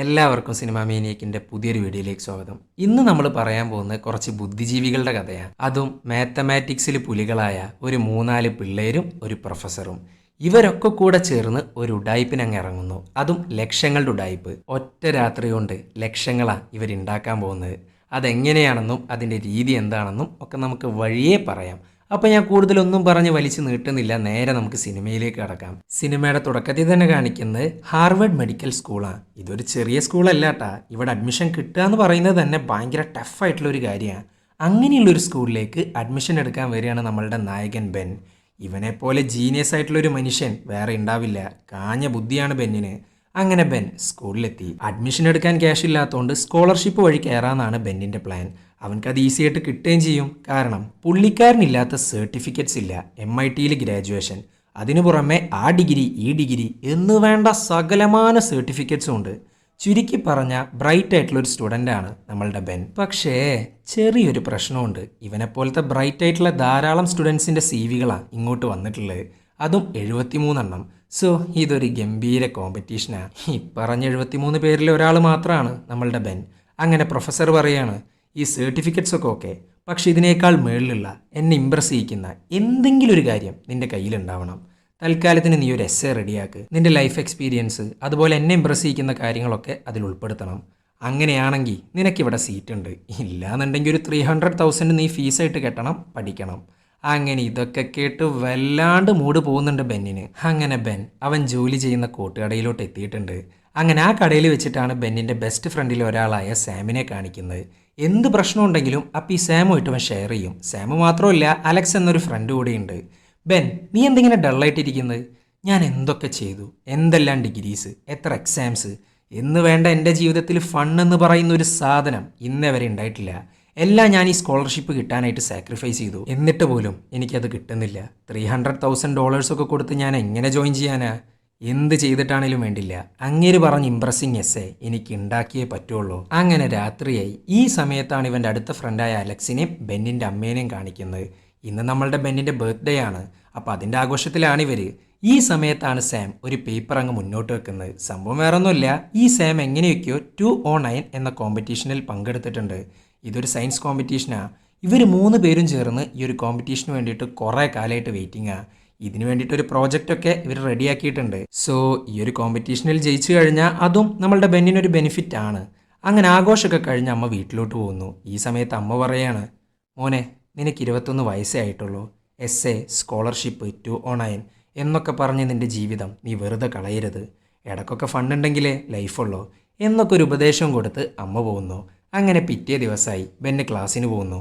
എല്ലാവർക്കും സിനിമാ മേനിയക്കിൻ്റെ പുതിയൊരു വീഡിയോയിലേക്ക് സ്വാഗതം. ഇന്ന് നമ്മൾ പറയാൻ പോകുന്നത് കുറച്ച് ബുദ്ധിജീവികളുടെ കഥയാണ്. അതും മാത്തമാറ്റിക്സിൽ പുലികളായ ഒരു 3-4 പിള്ളേരും ഒരു പ്രൊഫസറും. ഇവരൊക്കെ കൂടെ ചേർന്ന് ഒരു ഉഡായിപ്പിനങ്ങ് ഇറങ്ങുന്നു. അതും ലക്ഷങ്ങളുടെ ഉഡായിപ്പ്. ഒറ്റ രാത്രി കൊണ്ട് ലക്ഷങ്ങളാണ് ഇവരുണ്ടാക്കാൻ പോകുന്നത്. അതെങ്ങനെയാണെന്നും അതിൻ്റെ രീതി എന്താണെന്നും ഒക്കെ നമുക്ക് വഴിയേ പറയാം. അപ്പോൾ ഞാൻ കൂടുതലൊന്നും പറഞ്ഞ് വലിച്ചു നീട്ടുന്നില്ല, നേരെ നമുക്ക് സിനിമയിലേക്ക് കടക്കാം. സിനിമയുടെ തുടക്കത്തിൽ തന്നെ കാണിക്കുന്നത് ഹാർവർഡ് മെഡിക്കൽ സ്കൂളാണ്. ഇതൊരു ചെറിയ സ്കൂളല്ല കേട്ടാ. ഇവിടെ അഡ്മിഷൻ കിട്ടുക എന്ന് പറയുന്നത് തന്നെ ഭയങ്കര ടഫായിട്ടുള്ള ഒരു കാര്യമാണ്. അങ്ങനെയുള്ളൊരു സ്കൂളിലേക്ക് അഡ്മിഷൻ എടുക്കാൻ വരികയാണ് നമ്മളുടെ നായകൻ ബെൻ. ഇവനെപ്പോലെ ജീനിയസ് ആയിട്ടുള്ളൊരു മനുഷ്യൻ വേറെ ഉണ്ടാവില്ല. കാഞ്ഞ ബുദ്ധിയാണ് ബെന്നിന്. അങ്ങനെ ബെൻ സ്കൂളിലെത്തി. അഡ്മിഷൻ എടുക്കാൻ ക്യാഷ് ഇല്ലാത്തതുകൊണ്ട് സ്കോളർഷിപ്പ് വഴി കയറാമെന്നാണ് ബെന്നിൻ്റെ പ്ലാൻ. അവൻക്കത് ഈസി ആയിട്ട് കിട്ടുകയും ചെയ്യും. കാരണം പുള്ളിക്കാരനില്ലാത്ത സർട്ടിഫിക്കറ്റ്സ് ഇല്ല. MITയിൽ ഗ്രാജുവേഷൻ, അതിനു പുറമെ ആ ഡിഗ്രി ഈ ഡിഗ്രി എന്ന് വേണ്ട സകലമാന സർട്ടിഫിക്കറ്റ്സും ഉണ്ട്. ചുരുക്കി പറഞ്ഞ ബ്രൈറ്റ് ആയിട്ടുള്ളൊരു സ്റ്റുഡൻ്റാണ് നമ്മളുടെ ബെൻ. പക്ഷേ ചെറിയൊരു പ്രശ്നമുണ്ട്. ഇവനെപ്പോലത്തെ ബ്രൈറ്റ് ആയിട്ടുള്ള ധാരാളം സ്റ്റുഡൻസിൻ്റെ CVകളാണ് ഇങ്ങോട്ട് വന്നിട്ടുള്ളത്. അതും 73 എണ്ണം. സോ ഇതൊരു ഗംഭീര കോമ്പറ്റീഷനാണ്. ഈ പറഞ്ഞ 73 പേരിൽ ഒരാൾ മാത്രമാണ് നമ്മളുടെ ബെൻ. അങ്ങനെ പ്രൊഫസർ പറയാണ്, ഈ സർട്ടിഫിക്കറ്റ്സ് ഒക്കെ ഓക്കെ, പക്ഷെ ഇതിനേക്കാൾ മുകളിലുള്ള എന്നെ ഇമ്പ്രസ് ചെയ്യിക്കുന്ന എന്തെങ്കിലും ഒരു കാര്യം നിൻ്റെ കയ്യിലുണ്ടാവണം. തൽക്കാലത്തിന് നീ ഒരു എസ്സേ റെഡിയാക്ക്. നിൻ്റെ ലൈഫ് എക്സ്പീരിയൻസ് അതുപോലെ എന്നെ ഇമ്പ്രസ് ചെയ്യിക്കുന്ന കാര്യങ്ങളൊക്കെ അതിൽ ഉൾപ്പെടുത്തണം. അങ്ങനെയാണെങ്കിൽ നിനക്കിവിടെ സീറ്റുണ്ട്. ഇല്ലാന്നുണ്ടെങ്കിൽ ഒരു 300,000 നീ ഫീസായിട്ട് കെട്ടണം, പഠിക്കണം. അങ്ങനെ ഇതൊക്കെ കേട്ട് വല്ലാണ്ട് മൂഡ് പോകുന്നുണ്ട് ബെന്നിന്. അങ്ങനെ ബെൻ അവൻ ജോലി ചെയ്യുന്ന കൂട്ടുകടയിലോട്ട് എത്തിയിട്ടുണ്ട്. അങ്ങനെ ആ കടയിൽ വെച്ചിട്ടാണ് ബെന്നിൻ്റെ ബെസ്റ്റ് ഫ്രണ്ടിൽ ഒരാളായ സാമിനെ കാണിക്കുന്നത്. എന്ത് പ്രശ്നമുണ്ടെങ്കിലും അപ്പം ഈ സാമുമായിട്ട് അവൻ ഷെയർ ചെയ്യും. സാമു മാത്രമല്ല, അലക്സ് എന്നൊരു ഫ്രണ്ട് കൂടെയുണ്ട്. ബെൻ, നീ എന്തിങ്ങനെ ഡള്ളായിട്ടിരിക്കുന്നത്? ഞാൻ എന്തൊക്കെ ചെയ്തു, എന്തെല്ലാം ഡിഗ്രീസ്, എത്ര എക്സാംസ് എന്ന് വേണ്ട എൻ്റെ ജീവിതത്തിൽ ഫൺ എന്ന് പറയുന്ന ഒരു സാധനം ഇന്നേ വരെ ഉണ്ടായിട്ടില്ല. എല്ലാം ഞാൻ ഈ സ്കോളർഷിപ്പ് കിട്ടാനായിട്ട് സാക്രിഫൈസ് ചെയ്തു. എന്നിട്ട് പോലും എനിക്കത് കിട്ടുന്നില്ല. $300,000 ഒക്കെ കൊടുത്ത് ഞാൻ എങ്ങനെ ജോയിൻ ചെയ്യാനാ? എന്ത് ചെയ്തിട്ടാണേലും വേണ്ടില്ല, അങ്ങേര് പറഞ്ഞ് ഇംപ്രസിങ് എസ്സേ എനിക്ക് ഉണ്ടാക്കിയേ പറ്റുള്ളൂ. അങ്ങനെ രാത്രിയായി. ഈ സമയത്താണ് ഇവൻ്റെ അടുത്ത ഫ്രണ്ടായ അലക്സിനെയും ബെന്നിൻ്റെ അമ്മേനെയും കാണിക്കുന്നത്. ഇന്ന് നമ്മളുടെ ബെന്നിൻ്റെ ബർത്ത്ഡേ ആണ്. അപ്പോൾ അതിൻ്റെ ആഘോഷത്തിലാണ് ഇവർ. ഈ സമയത്താണ് സാം ഒരു പേപ്പർ അങ്ങ് മുന്നോട്ട് വെക്കുന്നത്. സംഭവം വേറൊന്നുമില്ല, ഈ സാം എങ്ങനെയൊക്കെയോ 209 എന്ന കോമ്പറ്റീഷനിൽ പങ്കെടുത്തിട്ടുണ്ട്. ഇതൊരു സയൻസ് കോമ്പറ്റീഷനാണ്. ഇവർ 3 പേരും ചേർന്ന് ഈ ഒരു കോമ്പറ്റീഷന് വേണ്ടിയിട്ട് കുറേ കാലമായിട്ട് വെയിറ്റിംഗാണ്. ഇതിന് വേണ്ടിയിട്ടൊരു പ്രോജക്റ്റൊക്കെ ഇവർ റെഡിയാക്കിയിട്ടുണ്ട്. സോ ഈ ഒരു കോമ്പറ്റീഷനിൽ ജയിച്ചു കഴിഞ്ഞാൽ അതും നമ്മളുടെ ബെന്നിനൊരു ബെനിഫിറ്റ് ആണ്. അങ്ങനെ ആഘോഷമൊക്കെ കഴിഞ്ഞ് അമ്മ വീട്ടിലോട്ട് പോകുന്നു. ഈ സമയത്ത് അമ്മ പറയാണ്, മോനെ നിനക്ക് 21 വയസ്സേ ആയിട്ടുള്ളൂ. എസ്സേ, സ്കോളർഷിപ്പ്, 209 എന്നൊക്കെ പറഞ്ഞ് നിൻ്റെ ജീവിതം നീ വെറുതെ കളയരുത്. ഇടയ്ക്കൊക്കെ ഫണ്ടുണ്ടെങ്കിലേ ലൈഫുള്ളൂ എന്നൊക്കെ ഒരു ഉപദേശം കൊടുത്ത് അമ്മ പോകുന്നു. അങ്ങനെ പിറ്റേ ദിവസമായി ബെന്ന് ക്ലാസ്സിന് പോകുന്നു.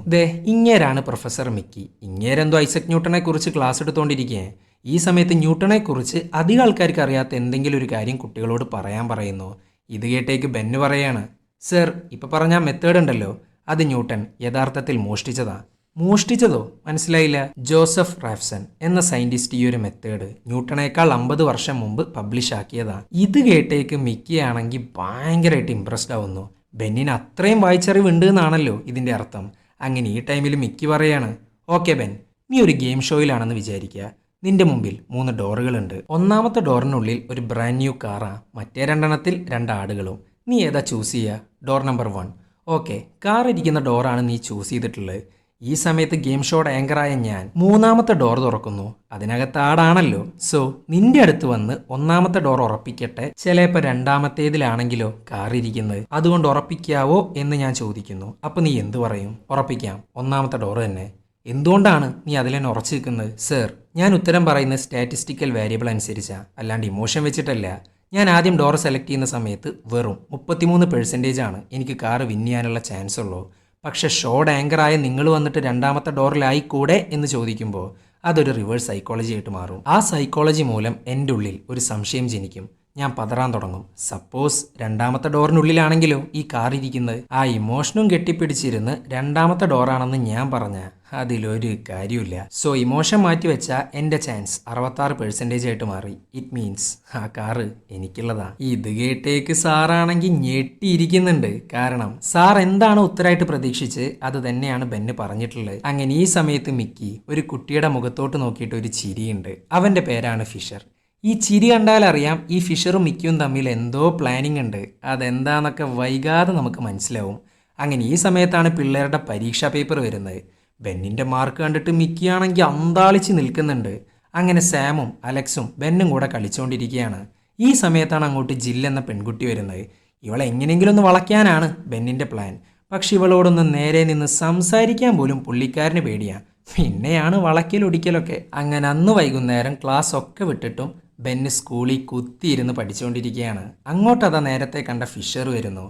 ഇങ്ങേരാണ് പ്രൊഫസർ മിക്കി. ഇങ്ങേരെന്തോ ഐസക് ന്യൂട്ടനെ കുറിച്ച് ക്ലാസ് എടുത്തുകൊണ്ടിരിക്കുകയാണ്. ഈ സമയത്ത് ന്യൂട്ടനെ കുറിച്ച് അധികം ആൾക്കാർക്ക് അറിയാത്ത എന്തെങ്കിലും ഒരു കാര്യം കുട്ടികളോട് പറയാൻ പറയുന്നു. ഇത് കേട്ടേക്ക് ബെന്ന് പറയാണ്, സർ ഇപ്പോൾ പറഞ്ഞ മെത്തേഡ് ഉണ്ടല്ലോ, അത് ന്യൂട്ടൻ യഥാർത്ഥത്തിൽ മോഷ്ടിച്ചതാ. മോഷ്ടിച്ചതോ? മനസ്സിലായില്ല. ജോസഫ് റാഫ്സൺ എന്ന സയൻറ്റിസ്റ്റ് ഈ ഒരു മെത്തേഡ് ന്യൂട്ടനേക്കാൾ 50 വർഷം മുമ്പ് പബ്ലിഷ് ആക്കിയതാ. ഇത് കേട്ടേക്ക് മിക്കിയാണെങ്കിൽ ഭയങ്കരമായിട്ട് ഇംപ്രസ്ഡ് ആവുന്നു. ബെന്നിന് അത്രയും വായിച്ചറിവുണ്ട് എന്നാണല്ലോ ഇതിൻ്റെ അർത്ഥം. അങ്ങനെ ഈ ടൈമിൽ മിക്കി പറയാണ്, ഓക്കെ ബെൻ, നീ ഒരു ഗെയിം ഷോയിലാണെന്ന് വിചാരിക്കുക. നിന്റെ മുമ്പിൽ 3 ഡോറുകളുണ്ട്. ഒന്നാമത്തെ ഡോറിനുള്ളിൽ ഒരു ബ്രാൻഡ് ന്യൂ കാറാണ്. മറ്റേ 2 എണ്ണത്തിൽ 2 ആടുകളും. നീ ഏതാ ചൂസ് ചെയ്യുക? Door number 1. ഓക്കെ, കാർ ഇരിക്കുന്ന ഡോറാണ് നീ ചൂസ് ചെയ്തിട്ടുള്ളത്. ഈ സമയത്ത് ഗെയിം ഷോയുടെ ആങ്കറായ ഞാൻ 3ാമത്തെ ഡോർ തുറക്കുന്നു. അതിനകത്ത് ആടാണല്ലോ. സോ നിന്റെ അടുത്ത് വന്ന് 1ാമത്തെ ഡോർ ഉറപ്പിക്കട്ടെ. ചിലപ്പോൾ 2ാമത്തേതിലാണെങ്കിലോ കാർ ഇരിക്കുന്നത്. അതുകൊണ്ട് ഉറപ്പിക്കാവോ എന്ന് ഞാൻ ചോദിക്കുന്നു. അപ്പോൾ നീ എന്ത് പറയും? ഉറപ്പിക്കാം, 1ാമത്തെ ഡോർ തന്നെ. എന്തുകൊണ്ടാണ് നീ അതിൽ തന്നെ ഉറച്ചു നിൽക്കുന്നത്? സർ, ഞാൻ ഉത്തരം പറയുന്നത് സ്റ്റാറ്റിസ്റ്റിക്കൽ വേരിയബിൾ അനുസരിച്ചാണ്, അല്ലാണ്ട് ഇമോഷൻ വെച്ചിട്ടല്ല. ഞാൻ ആദ്യം ഡോർ സെലക്ട് ചെയ്യുന്ന സമയത്ത് വെറും 33% എനിക്ക് കാർ വിൻ ചെയ്യാനുള്ള ചാൻസ് ഉള്ളൂ. പക്ഷെ ഷോയുടെ ആങ്കറായ നിങ്ങൾ വന്നിട്ട് 2ാമത്തെ ഡോറിലായിക്കൂടെ എന്ന് ചോദിക്കുമ്പോൾ അതൊരു റിവേഴ്സ് സൈക്കോളജി ആയിട്ട് മാറും. ആ സൈക്കോളജി മൂലം എൻ്റെ ഉള്ളിൽ ഒരു സംശയം ജനിക്കും. ഞാൻ പതറാൻ തുടങ്ങും. സപ്പോസ് 2ാമത്തെ ഡോറിനുള്ളിലാണെങ്കിലോ ഈ കാർ ഇരിക്കുന്നത്. ആ ഇമോഷനും കെട്ടിപ്പിടിച്ചിരുന്ന് 2ാമത്തെ ഡോറാണെന്ന് ഞാൻ പറഞ്ഞ അതിലൊരു കാര്യമില്ല. സോ ഇമോഷൻ മാറ്റി വെച്ചാൽ എൻ്റെ ചാൻസ് 66% ആയിട്ട് മാറി. ഇറ്റ് മീൻസ് ആ കാറ് എനിക്കുള്ളതാ. ഇത് കേട്ടേക്ക് സാറാണെങ്കിൽ ഞെട്ടിയിരിക്കുന്നുണ്ട്. കാരണം സാർ എന്താണ് ഉത്തരമായിട്ട് പ്രതീക്ഷിച്ച് അത് തന്നെയാണ് ബെന്ന് പറഞ്ഞിട്ടുള്ളത്. അങ്ങനെ ഈ സമയത്ത് മിക്കി ഒരു കുട്ടിയുടെ മുഖത്തോട്ട് നോക്കിയിട്ട് ഒരു ചിരിയുണ്ട്. അവൻ്റെ പേരാണ് ഫിഷർ. ഈ ചിരി കണ്ടാലറിയാം ഈ ഫിഷറും മിക്കിയും തമ്മിൽ എന്തോ പ്ലാനിങ് ഉണ്ട്. അതെന്താന്നൊക്കെ വൈകാതെ നമുക്ക് മനസ്സിലാവും. അങ്ങനെ ഈ സമയത്താണ് പിള്ളേരുടെ പരീക്ഷാ പേപ്പർ വരുന്നത്. ബെന്നിൻ്റെ മാർക്ക് കണ്ടിട്ട് മിക്കിയാണെങ്കിൽ അന്താളിച്ച് നിൽക്കുന്നുണ്ട്. അങ്ങനെ സാമും അലക്സും ബെന്നും കൂടെ കളിച്ചുകൊണ്ടിരിക്കുകയാണ്. ഈ സമയത്താണ് അങ്ങോട്ട് ജിൽ എന്ന പെൺകുട്ടി വരുന്നത്. ഇവളെ എങ്ങനെയെങ്കിലും ഒന്ന് വളയ്ക്കാനാണ് ബെന്നിൻ്റെ പ്ലാൻ. പക്ഷെ ഇവളോടൊന്ന് നേരെ നിന്ന് സംസാരിക്കാൻ പോലും പുള്ളിക്കാരന് പേടിയാ. പിന്നെയാണ് വളയ്ക്കലൊടിക്കലൊക്കെ. അങ്ങനെ അന്ന് വൈകുന്നേരം ക്ലാസ് ഒക്കെ വിട്ടിട്ടും ബെന്ന് സ്കൂളിൽ കുത്തിയിരുന്ന് പഠിച്ചുകൊണ്ടിരിക്കുകയാണ്. അങ്ങോട്ടതാ നേരത്തെ കണ്ട ഫിഷർ വരുന്നു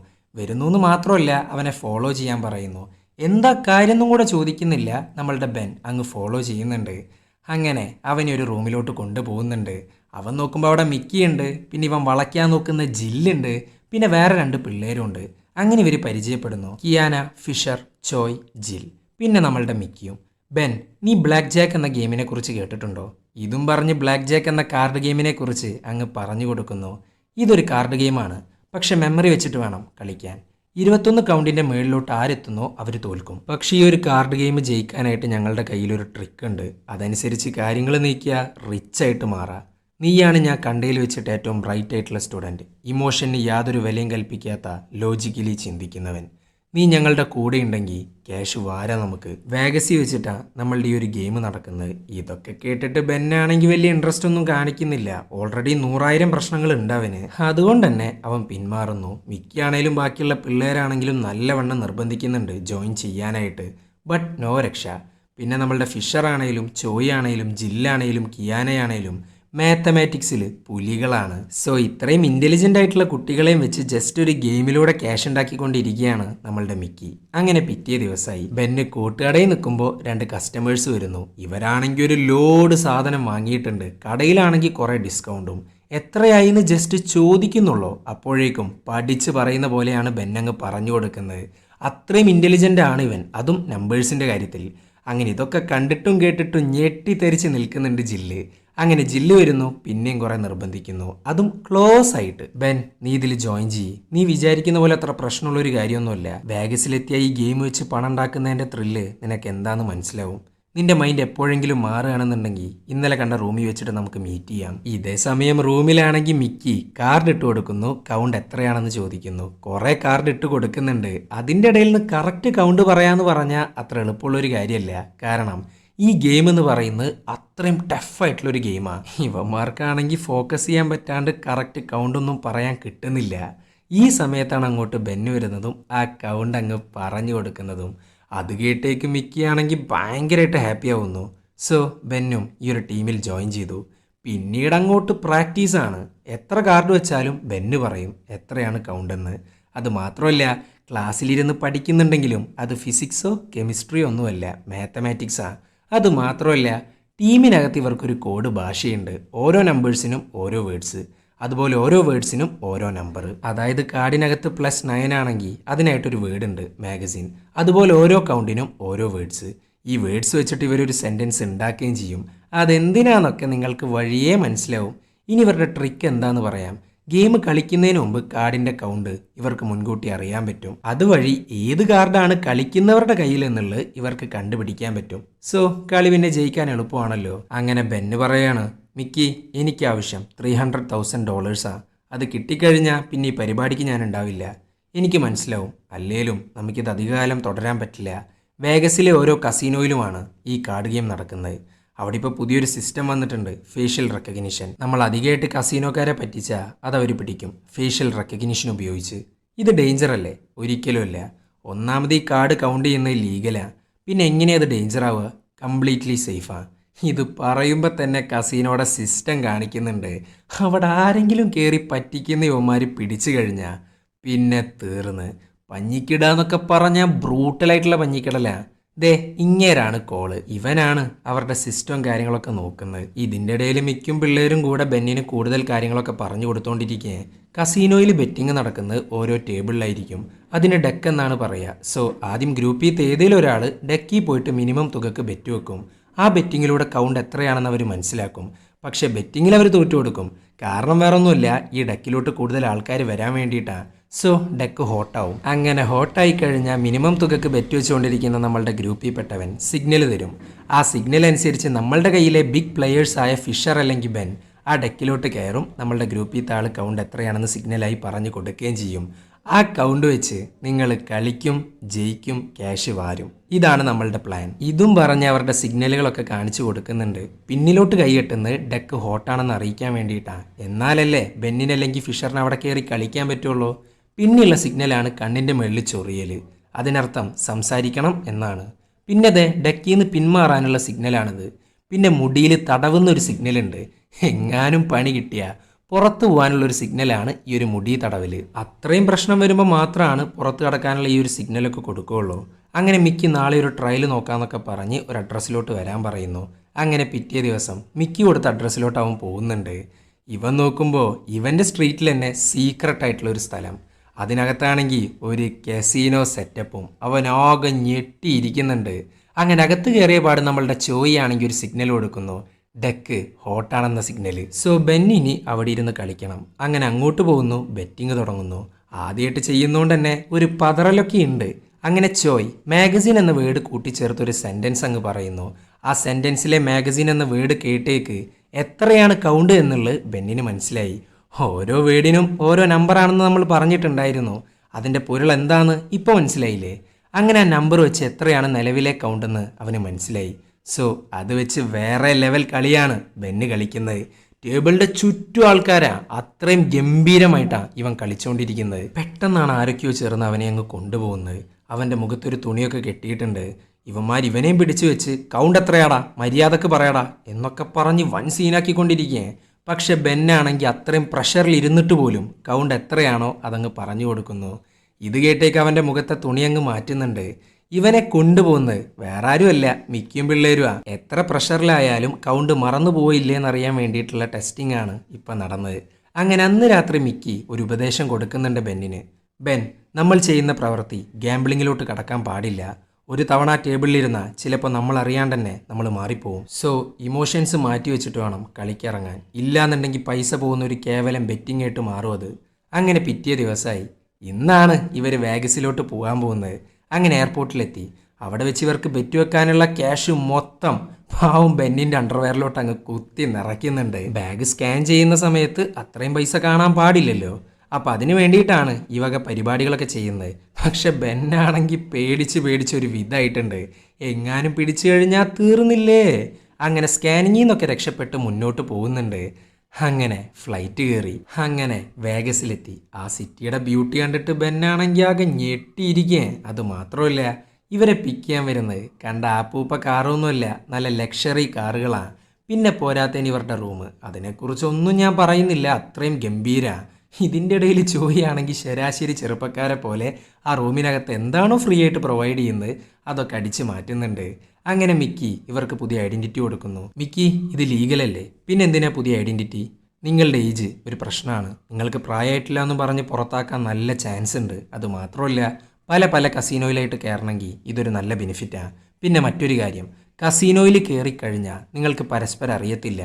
എന്ന് മാത്രമല്ല അവനെ ഫോളോ ചെയ്യാൻ പറയുന്നു. എന്താ കാര്യമൊന്നും കൂടെ ചോദിക്കുന്നില്ല. നമ്മളുടെ ബെൻ അങ്ങ് ഫോളോ ചെയ്യുന്നുണ്ട്. അങ്ങനെ അവനെ ഒരു റൂമിലോട്ട് കൊണ്ടുപോകുന്നുണ്ട്. അവൻ നോക്കുമ്പോൾ അവിടെ മിക്കിയുണ്ട്, പിന്നെ ഇവൻ വളയ്ക്കാൻ നോക്കുന്ന ജില്ലുണ്ട്, പിന്നെ വേറെ 2 പിള്ളേരുണ്ട്. അങ്ങനെ ഇവർ പരിചയപ്പെടുന്നു. കിയാന, ഫിഷർ, ചോയ്, ജിൽ, പിന്നെ നമ്മളുടെ മിക്കിയും. ബെൻ, നീ ബ്ലാക്ക് ജാക്ക് എന്ന ഗെയിമിനെ കുറിച്ച് കേട്ടിട്ടുണ്ടോ? ഇതും പറഞ്ഞ് ബ്ലാക്ക് ജാക്ക് എന്ന കാർഡ് ഗെയിമിനെ കുറിച്ച് അങ്ങ് പറഞ്ഞു കൊടുക്കുന്നു. ഇതൊരു കാർഡ് ഗെയിമാണ്, പക്ഷെ മെമ്മറി വെച്ചിട്ട് വേണം കളിക്കാൻ. 21 കൗണ്ടിൻ്റെ മുകളിലോട്ട് ആരെത്തുന്നോ അവർ തോൽക്കും. പക്ഷേ ഈ ഒരു കാർഡ് ഗെയിം ജയിക്കാനായിട്ട് ഞങ്ങളുടെ കയ്യിലൊരു ട്രിക്ക് ഉണ്ട്. അതനുസരിച്ച് കാര്യങ്ങൾ നീക്കിയാൽ റിച്ചായിട്ട് മാറാം. നീയാണ് ഞാൻ കണ്ടയിൽ വെച്ചിട്ട് ഏറ്റവും ബ്രൈറ്റ് ആയിട്ടുള്ള സ്റ്റുഡൻറ്റ്, ഇമോഷന് യാതൊരു വിലയും കൽപ്പിക്കാത്ത, ലോജിക്കലി ചിന്തിക്കുന്നവൻ. നീ ഞങ്ങളുടെ കൂടെ ഉണ്ടെങ്കിൽ ക്യാഷ് വാരാ നമുക്ക്. വേഗസി വെച്ചിട്ടാണ് നമ്മളുടെ ഈ ഒരു ഗെയിം നടക്കുന്നത്. ഇതൊക്കെ കേട്ടിട്ട് ബെന്നാണെങ്കിൽ വലിയ ഇൻട്രസ്റ്റ് ഒന്നും കാണിക്കുന്നില്ല. ഓൾറെഡി 100,000 പ്രശ്നങ്ങളുണ്ട് അവന്. അതുകൊണ്ട് തന്നെ അവൻ പിന്മാറുന്നു. മിക്കാണേലും ബാക്കിയുള്ള പിള്ളേരാണെങ്കിലും നല്ലവണ്ണം നിർബന്ധിക്കുന്നുണ്ട് ജോയിൻ ചെയ്യാനായിട്ട്. ബട്ട് നോ രക്ഷ. പിന്നെ നമ്മളുടെ ഫിഷർ ആണേലും ചോയ് ആണേലും ജില്ലാണേലും കിയാനയാണേലും മാത്തമാറ്റിക്സിൽ പുലികളാണ്. സോ ഇത്രയും ഇൻ്റലിജൻ്റ് ആയിട്ടുള്ള കുട്ടികളെയും വെച്ച് ജസ്റ്റ് ഒരു ഗെയിമിലൂടെ ക്യാഷ് ഉണ്ടാക്കിക്കൊണ്ടിരിക്കുകയാണ് നമ്മളുടെ മിക്കി. അങ്ങനെ പിറ്റേ ദിവസമായി. ബെന്ന് കൂട്ടുകടയിൽ നിൽക്കുമ്പോൾ 2 കസ്റ്റമേഴ്സ് വരുന്നു. ഇവരാണെങ്കിൽ ഒരു ലോഡ് സാധനം വാങ്ങിയിട്ടുണ്ട്. കടയിലാണെങ്കിൽ കുറേ ഡിസ്കൗണ്ടും. എത്രയായിന്ന് ജസ്റ്റ് ചോദിക്കുന്നുള്ളൂ. അപ്പോഴേക്കും പഠിച്ച് പറയുന്ന പോലെയാണ് ബെന്നങ്ങ് പറഞ്ഞു കൊടുക്കുന്നത്. അത്രയും ഇൻ്റലിജൻ്റ് ആണ് ഇവൻ, അതും നമ്പേഴ്സിൻ്റെ കാര്യത്തിൽ. അങ്ങനെ ഇതൊക്കെ കണ്ടിട്ടും കേട്ടിട്ടും ഞെട്ടിത്തെറിച്ച് നിൽക്കുന്നുണ്ട് ജില്ല്. അങ്ങനെ ജില്ല് വരുന്നു, പിന്നെയും കുറേ നിർബന്ധിക്കുന്നു, അതും ക്ലോസ് ആയിട്ട്. ബെൻ, നീ ഇതിൽ ജോയിൻ ചെയ്യ്. നീ വിചാരിക്കുന്ന പോലെ അത്ര പ്രശ്നമുള്ളൊരു കാര്യമൊന്നുമില്ല. വേഗസിലെത്തിയ ഈ ഗെയിം വെച്ച് പണം ഉണ്ടാക്കുന്നതിൻ്റെ ത്രില്ല് നിനക്ക് എന്താണെന്ന് മനസ്സിലാവും. നിന്റെ മൈൻഡ് എപ്പോഴെങ്കിലും മാറുകയാണെന്നുണ്ടെങ്കിൽ ഇന്നലെ കണ്ട റൂമിൽ വെച്ചിട്ട് നമുക്ക് മീറ്റ് ചെയ്യാം. ഇതേ സമയം റൂമിലാണെങ്കിൽ മിക്കി കാർഡ് ഇട്ട് കൊടുക്കുന്നു. കൗണ്ട് എത്രയാണെന്ന് ചോദിക്കുന്നു. കുറേ കാർഡ് ഇട്ട് കൊടുക്കുന്നുണ്ട്. അതിൻ്റെ ഇടയിൽ നിന്ന് കറക്റ്റ് കൗണ്ട് പറയാമെന്ന് പറഞ്ഞാൽ അത്ര എളുപ്പമുള്ളൊരു കാര്യമല്ല. കാരണം ഈ ഗെയിം എന്ന് പറയുന്നത് അത്രയും ടഫായിട്ടുള്ളൊരു ഗെയിമാണ്. ഇവന്മാർക്കാണെങ്കിൽ ഫോക്കസ് ചെയ്യാൻ പറ്റാണ്ട് കറക്റ്റ് കൗണ്ടൊന്നും പറയാൻ കിട്ടുന്നില്ല. ഈ സമയത്താണ് അങ്ങോട്ട് ബെന്ന് വരുന്നതും ആ കൗണ്ട് അങ്ങ് പറഞ്ഞു കൊടുക്കുന്നതും. അത് കേട്ടേക്ക് മിക്കിയാണെങ്കിൽ ഭയങ്കരമായിട്ട് ഹാപ്പി ആവുന്നു. സോ ബെന്നും ഈ ഒരു ടീമിൽ ജോയിൻ ചെയ്തു. പിന്നീട് അങ്ങോട്ട് പ്രാക്ടീസാണ്. എത്ര കാർഡ് വെച്ചാലും ബെന്ന് പറയും എത്രയാണ് കൗണ്ടെന്ന്. അത് മാത്രമല്ല, ക്ലാസ്സിലിരുന്ന് പഠിക്കുന്നുണ്ടെങ്കിലും അത് ഫിസിക്സോ കെമിസ്ട്രിയോ ഒന്നുമല്ല, മാത്തമാറ്റിക്സാണ്. അത് മാത്രമല്ല, ടീമിനകത്ത് ഇവർക്കൊരു കോഡ് ഭാഷയുണ്ട്. ഓരോ നമ്പേഴ്സിനും ഓരോ വേർഡ്സ്, അതുപോലെ ഓരോ വേർഡ്സിനും ഓരോ നമ്പർ. അതായത് കാർഡിനകത്ത് +9 ആണെങ്കിൽ അതിനായിട്ടൊരു വേർഡ് ഉണ്ട്, മാഗസിൻ. അതുപോലെ ഓരോ കൗണ്ടിനും ഓരോ വേർഡ്സ്. ഈ വേർഡ്സ് വെച്ചിട്ട് ഇവരൊരു സെൻറ്റൻസ് ഉണ്ടാക്കുകയും ചെയ്യും. അതെന്തിനാന്നൊക്കെ നിങ്ങൾക്ക് വഴിയേ മനസ്സിലാവും. ഇനി ഇവരുടെ ട്രിക്ക് എന്താന്ന് പറയാം. ഗെയിം കളിക്കുന്നതിന് മുമ്പ് കാർഡിൻ്റെ കൗണ്ട് ഇവർക്ക് മുൻകൂട്ടി അറിയാൻ പറ്റും. അതുവഴി ഏത് കാർഡാണ് കളിക്കുന്നവരുടെ കയ്യിൽ എന്നുള്ളത് ഇവർക്ക് കണ്ടുപിടിക്കാൻ പറ്റും. സോ കളി പിന്നെ ജയിക്കാൻ എളുപ്പമാണല്ലോ. അങ്ങനെ ബെന്ന് പറയാണ്, മിക്കി, എനിക്ക് ആവശ്യം $300,000. അത് കിട്ടിക്കഴിഞ്ഞാൽ പിന്നെ ഈ പരിപാടിക്ക് ഞാൻ ഉണ്ടാവില്ല. എനിക്ക് മനസ്സിലാവും, അല്ലേലും നമുക്കിത് അധികകാലം തുടരാൻ പറ്റില്ല. വേഗസിലെ ഓരോ കസീനോയിലുമാണ് ഈ കാർഡ് ഗെയിം നടക്കുന്നത്. അവിടെ ഇപ്പോൾ പുതിയൊരു സിസ്റ്റം വന്നിട്ടുണ്ട്, ഫേഷ്യൽ റെക്കഗ്നിഷൻ. നമ്മൾ അധികമായിട്ട് കസീനോക്കാരെ പറ്റിച്ചാൽ അതവർ പിടിക്കും, ഫേഷ്യൽ റെക്കഗ്നിഷൻ ഉപയോഗിച്ച്. ഇത് ഡേഞ്ചർ അല്ലേ? ഒരിക്കലുമല്ല. ഒന്നാമത് ഈ കാർഡ് കൗണ്ട് ചെയ്യുന്നത് ലീഗലാണ്. പിന്നെ എങ്ങനെയാണ് അത് ഡേഞ്ചർ ആവുക? കംപ്ലീറ്റ്ലി സേഫാണ്. ഇത് പറയുമ്പോൾ തന്നെ കസീനോടെ സിസ്റ്റം കാണിക്കുന്നുണ്ട്. അവിടെ ആരെങ്കിലും കയറി പറ്റിക്കുന്ന യുവന്മാർ പിടിച്ചു കഴിഞ്ഞാൽ പിന്നെ തീർന്ന്. പഞ്ഞിക്കിടാന്നൊക്കെ പറഞ്ഞാൽ ബ്രൂട്ടലായിട്ടുള്ള പഞ്ഞിക്കിടലാണ്. ദേ ഇങ്ങേരാണ് കോള്. ഇവനാണ് അവരുടെ സിസ്റ്റവും കാര്യങ്ങളൊക്കെ നോക്കുന്നത്. ഇതിൻ്റെ ഇടയിൽ മിക്കും പിള്ളേരും കൂടെ ബെന്നിന് കൂടുതൽ കാര്യങ്ങളൊക്കെ പറഞ്ഞു കൊടുത്തോണ്ടിരിക്കുക. കസീനോയിൽ ബെറ്റിംഗ് നടക്കുന്നത് ഓരോ ടേബിളിലായിരിക്കും. അതിന് ഡെക്ക് എന്നാണ് പറയുക. സോ ആദ്യം ഗ്രൂപ്പിൽ ഏതെങ്കിലും ഒരാൾ ഡെക്കിൽ പോയിട്ട് മിനിമം തുകക്ക് ബെറ്റ് വെക്കും. ആ ബെറ്റിങ്ങിലൂടെ കൗണ്ട് എത്രയാണെന്ന് അവർ മനസ്സിലാക്കും. പക്ഷേ ബെറ്റിങ്ങിൽ അവർ തോറ്റു കൊടുക്കും. കാരണം വേറൊന്നുമില്ല, ഈ ഡെക്കിലോട്ട് കൂടുതൽ ആൾക്കാർ വരാൻ വേണ്ടിയിട്ടാണ്. സോ ഡെക്ക് ഹോട്ടാവും. അങ്ങനെ ഹോട്ടായി കഴിഞ്ഞാൽ മിനിമം തുകക്ക് ബെറ്റ് വെച്ചുകൊണ്ടിരിക്കുന്ന നമ്മളുടെ ഗ്രൂപ്പിൽ പെട്ടവൻ സിഗ്നൽ തരും. ആ സിഗ്നൽ അനുസരിച്ച് നമ്മളുടെ കയ്യിലെ ബിഗ് പ്ലെയേഴ്സായ ഫിഷർ അല്ലെങ്കിൽ ബെൻ ആ ഡെക്കിലോട്ട് കയറും. നമ്മളുടെ ഗ്രൂപ്പിൽ താൾ കൗണ്ട് എത്രയാണെന്ന് സിഗ്നലായി പറഞ്ഞു കൊടുക്കുകയും ചെയ്യും. ആ കൗണ്ട് വെച്ച് നിങ്ങൾ കളിക്കും, ജയിക്കും, ക്യാഷ് വാരും. ഇതാണ് നമ്മളുടെ പ്ലാൻ. ഇതും പറഞ്ഞ് അവരുടെ സിഗ്നലുകളൊക്കെ കാണിച്ചു കൊടുക്കുന്നുണ്ട്. പിന്നിലോട്ട് കൈകെട്ടുന്നത് ഡെക്ക് ഹോട്ടാണെന്ന് അറിയിക്കാൻ വേണ്ടിയിട്ടാണ്. എന്നാലല്ലേ ബെന്നിനല്ലെങ്കിൽ ഫിഷറിന് അവിടെ കയറി കളിക്കാൻ പറ്റുള്ളൂ. പിന്നെയുള്ള സിഗ്നലാണ് കണ്ണിൻ്റെ മുകളിൽ ചൊറിയൽ. അതിനർത്ഥം സംസാരിക്കണം എന്നാണ്. പിന്നെ അതെ ഡെക്കിൽ നിന്ന് പിന്മാറാനുള്ള സിഗ്നലാണിത്. പിന്നെ മുടിയിൽ തടവുന്നൊരു സിഗ്നലുണ്ട്. എങ്ങാനും പണി കിട്ടിയ പുറത്തു പോകാനുള്ളൊരു സിഗ്നലാണ് ഈ ഒരു മുടി തടവൽ. അത്രയും പ്രശ്നം വരുമ്പോൾ മാത്രമാണ് പുറത്ത് കടക്കാനുള്ള ഈ ഒരു സിഗ്നലൊക്കെ കൊടുക്കുകയുള്ളൂ. അങ്ങനെ മിക്കി നാളെ ഒരു ട്രയൽ നോക്കാമെന്നൊക്കെ പറഞ്ഞ് ഒരു അഡ്രസ്സിലോട്ട് വരാൻ പറയുന്നു. അങ്ങനെ പിറ്റേ ദിവസം മിക്കി കൊടുത്ത അഡ്രസ്സിലോട്ട് അവൻ പോകുന്നുണ്ട്. ഇവൻ നോക്കുമ്പോൾ ഇവൻ്റെ സ്ട്രീറ്റിൽ തന്നെ സീക്രട്ടായിട്ടുള്ള ഒരു സ്ഥലം. അതിനകത്താണെങ്കിൽ ഒരു കസീനോ സെറ്റപ്പും. അവൻ ആകെ ഞെട്ടിയിരിക്കുന്നുണ്ട്. അങ്ങനെ അകത്ത് കയറിയ പാട് നമ്മളുടെ ചോയിയാണെങ്കിൽ ഒരു സിഗ്നൽ കൊടുക്കുന്നു. ഡെക്ക് ഹോട്ടാണെന്ന സിഗ്നൽ. സോ ബെന്നിനി അവിടെ ഇരുന്ന് കളിക്കണം. അങ്ങനെ അങ്ങോട്ട് പോകുന്നു, ബെറ്റിംഗ് തുടങ്ങുന്നു. ആദ്യമായിട്ട് ചെയ്യുന്നതുകൊണ്ട് തന്നെ ഒരു പതറലൊക്കെ ഉണ്ട്. അങ്ങനെ ചോയ് മാഗസിൻ എന്ന വേർഡ് കൂട്ടിച്ചേർത്തൊരു സെൻറ്റൻസ് അങ്ങ് പറയുന്നു. ആ സെൻറ്റൻസിലെ മാഗസിൻ എന്ന വേർഡ് കേട്ടേക്ക് എത്രയാണ് കൗണ്ട് എന്നുള്ളത് ബെന്നിന് മനസ്സിലായി. ഓരോ വേർഡിനും ഓരോ നമ്പറാണെന്ന് നമ്മൾ പറഞ്ഞിട്ടുണ്ടായിരുന്നു. അതിൻ്റെ പൊരുൾ എന്താണെന്ന് ഇപ്പോൾ മനസ്സിലായില്ലേ? അങ്ങനെ ആ നമ്പർ വെച്ച് എത്രയാണ് നിലവിലെ കൗണ്ടെന്ന് അവന് മനസ്സിലായി. സോ അത് വെച്ച് വേറെ ലെവൽ കളിയാണ് ബെന്ന് കളിക്കുന്നത്. ടേബിളിൻ്റെ ചുറ്റും ആൾക്കാരാ. അത്രയും ഗംഭീരമായിട്ടാണ് ഇവൻ കളിച്ചുകൊണ്ടിരിക്കുന്നത്. പെട്ടെന്നാണ് ആരൊക്കെയോ ചേർന്ന് അവനെ അങ്ങ് കൊണ്ടുപോകുന്നത്. അവൻ്റെ മുഖത്തൊരു തുണിയൊക്കെ കെട്ടിയിട്ടുണ്ട്. ഇവന്മാർ ഇവനെയും പിടിച്ചു വെച്ച് കൗണ്ട് എത്രയാടാ, മര്യാദക്ക് പറയടാ എന്നൊക്കെ പറഞ്ഞ് വൻ സീനാക്കിക്കൊണ്ടിരിക്കുകയെ. പക്ഷെ ബെന്നാണെങ്കിൽ അത്രയും പ്രഷറിൽ ഇരുന്നിട്ട് പോലും കൗണ്ട് എത്രയാണോ അതങ്ങ് പറഞ്ഞു കൊടുക്കുന്നു. ഇത് കേട്ടേക്ക് അവൻ്റെ മുഖത്തെ തുണി അങ്ങ് മാറ്റുന്നുണ്ട്. ഇവനെ കൊണ്ടുപോകുന്നത് വേറെ ആരുമല്ല, മിക്കിയും പിള്ളേരുമാ. എത്ര പ്രഷറിലായാലും കൗണ്ട് മറന്നു പോയില്ലേ എന്നറിയാൻ വേണ്ടിയിട്ടുള്ള ടെസ്റ്റിംഗ് ആണ് ഇപ്പം നടന്നത്. അങ്ങനെ അന്ന് രാത്രി മിക്കി ഒരു ഉപദേശം കൊടുക്കുന്നുണ്ട് ബെന്നിന്. ബെൻ, നമ്മൾ ചെയ്യുന്ന പ്രവൃത്തി ഗാംബ്ലിങ്ങിലോട്ട് കടക്കാൻ പാടില്ല. ഒരു തവണ ആ ടേബിളിലിരുന്നാൽ ചിലപ്പോൾ നമ്മൾ അറിയാണ്ട് തന്നെ നമ്മൾ മാറിപ്പോവും. സോ ഇമോഷൻസ് മാറ്റി വെച്ചിട്ട് വേണം കളിക്കിറങ്ങാൻ. ഇല്ലാന്നുണ്ടെങ്കിൽ പൈസ പോകുന്ന ഒരു കേവലം ബെറ്റിംഗ് ആയിട്ട് മാറും അത്. അങ്ങനെ പിറ്റേ ദിവസമായി. ഇന്നാണ് ഇവർ വേഗസിലോട്ട് പോകാൻ പോകുന്നത്. അങ്ങനെ എയർപോർട്ടിലെത്തി. അവിടെ വെച്ച് ഇവർക്ക് ബെറ്റ് വെക്കാനുള്ള ക്യാഷ് മൊത്തം പാവം ബെന്നിൻ്റെ അണ്ടർവെയറിലോട്ട് അങ്ങ് കുത്തി നിറയ്ക്കുന്നുണ്ട്. ബാഗ് സ്കാൻ ചെയ്യുന്ന സമയത്ത് അത്രയും പൈസ കാണാൻ പാടില്ലല്ലോ. അപ്പം അതിന് വേണ്ടിയിട്ടാണ് ഈ വക പരിപാടികളൊക്കെ ചെയ്യുന്നത്. പക്ഷെ ബെന്നാണെങ്കിൽ പേടിച്ചൊരു വിധമായിട്ടുണ്ട്. എങ്ങാനും പിടിച്ചു കഴിഞ്ഞാൽ തീർന്നില്ലേ. അങ്ങനെ സ്കാനിങ്ങിൽ നിന്നൊക്കെ രക്ഷപ്പെട്ട് മുന്നോട്ട് പോകുന്നുണ്ട്. അങ്ങനെ ഫ്ലൈറ്റ് കയറി. അങ്ങനെ വേഗസിലെത്തി. ആ സിറ്റിയുടെ ബ്യൂട്ടി കണ്ടിട്ട് ബെന്നാണെങ്കിൽ ആകെ ഞെട്ടിയിരിക്കേ. അത് മാത്രമല്ല, ഇവരെ പിക്ക് ചെയ്യാൻ വരുന്നത് കണ്ട ആപ്പൂപ്പ കാറൊന്നുമല്ല, നല്ല ലക്ഷറി കാറുകളാണ്. പിന്നെ പോരാത്തതിന് ഇവരുടെ റൂം, അതിനെക്കുറിച്ചൊന്നും ഞാൻ പറയുന്നില്ല, അത്രയും ഗംഭീര. ഇതിൻ്റെ ഇടയിൽ ചോദിയാണെങ്കിൽ ശരാശരി ചെറുപ്പക്കാരെ പോലെ ആ റൂമിനകത്ത് എന്താണോ ഫ്രീ ആയിട്ട് പ്രൊവൈഡ് ചെയ്യുന്നത് അതൊക്കെ അടിച്ച് മാറ്റുന്നുണ്ട്. അങ്ങനെ മിക്കി ഇവർക്ക് പുതിയ ഐഡൻറ്റിറ്റി കൊടുക്കുന്നു. മിക്കി, ഇത് ലീഗലല്ലേ? പിന്നെ എന്തിനാ പുതിയ ഐഡൻറ്റിറ്റി? നിങ്ങളുടെ ഏജ് ഒരു പ്രശ്നമാണ്. നിങ്ങൾക്ക് പ്രായമായിട്ടില്ല എന്ന് പറഞ്ഞ് പുറത്താക്കാൻ നല്ല ചാൻസ് ഉണ്ട്. അതുമാത്രമല്ല, പല കസീനോയിലായിട്ട് കയറണമെങ്കിൽ ഇതൊരു നല്ല ബെനിഫിറ്റാണ്. പിന്നെ മറ്റൊരു കാര്യം, കസീനോയിൽ കയറിക്കഴിഞ്ഞാൽ നിങ്ങൾക്ക് പരസ്പരം അറിയത്തില്ല.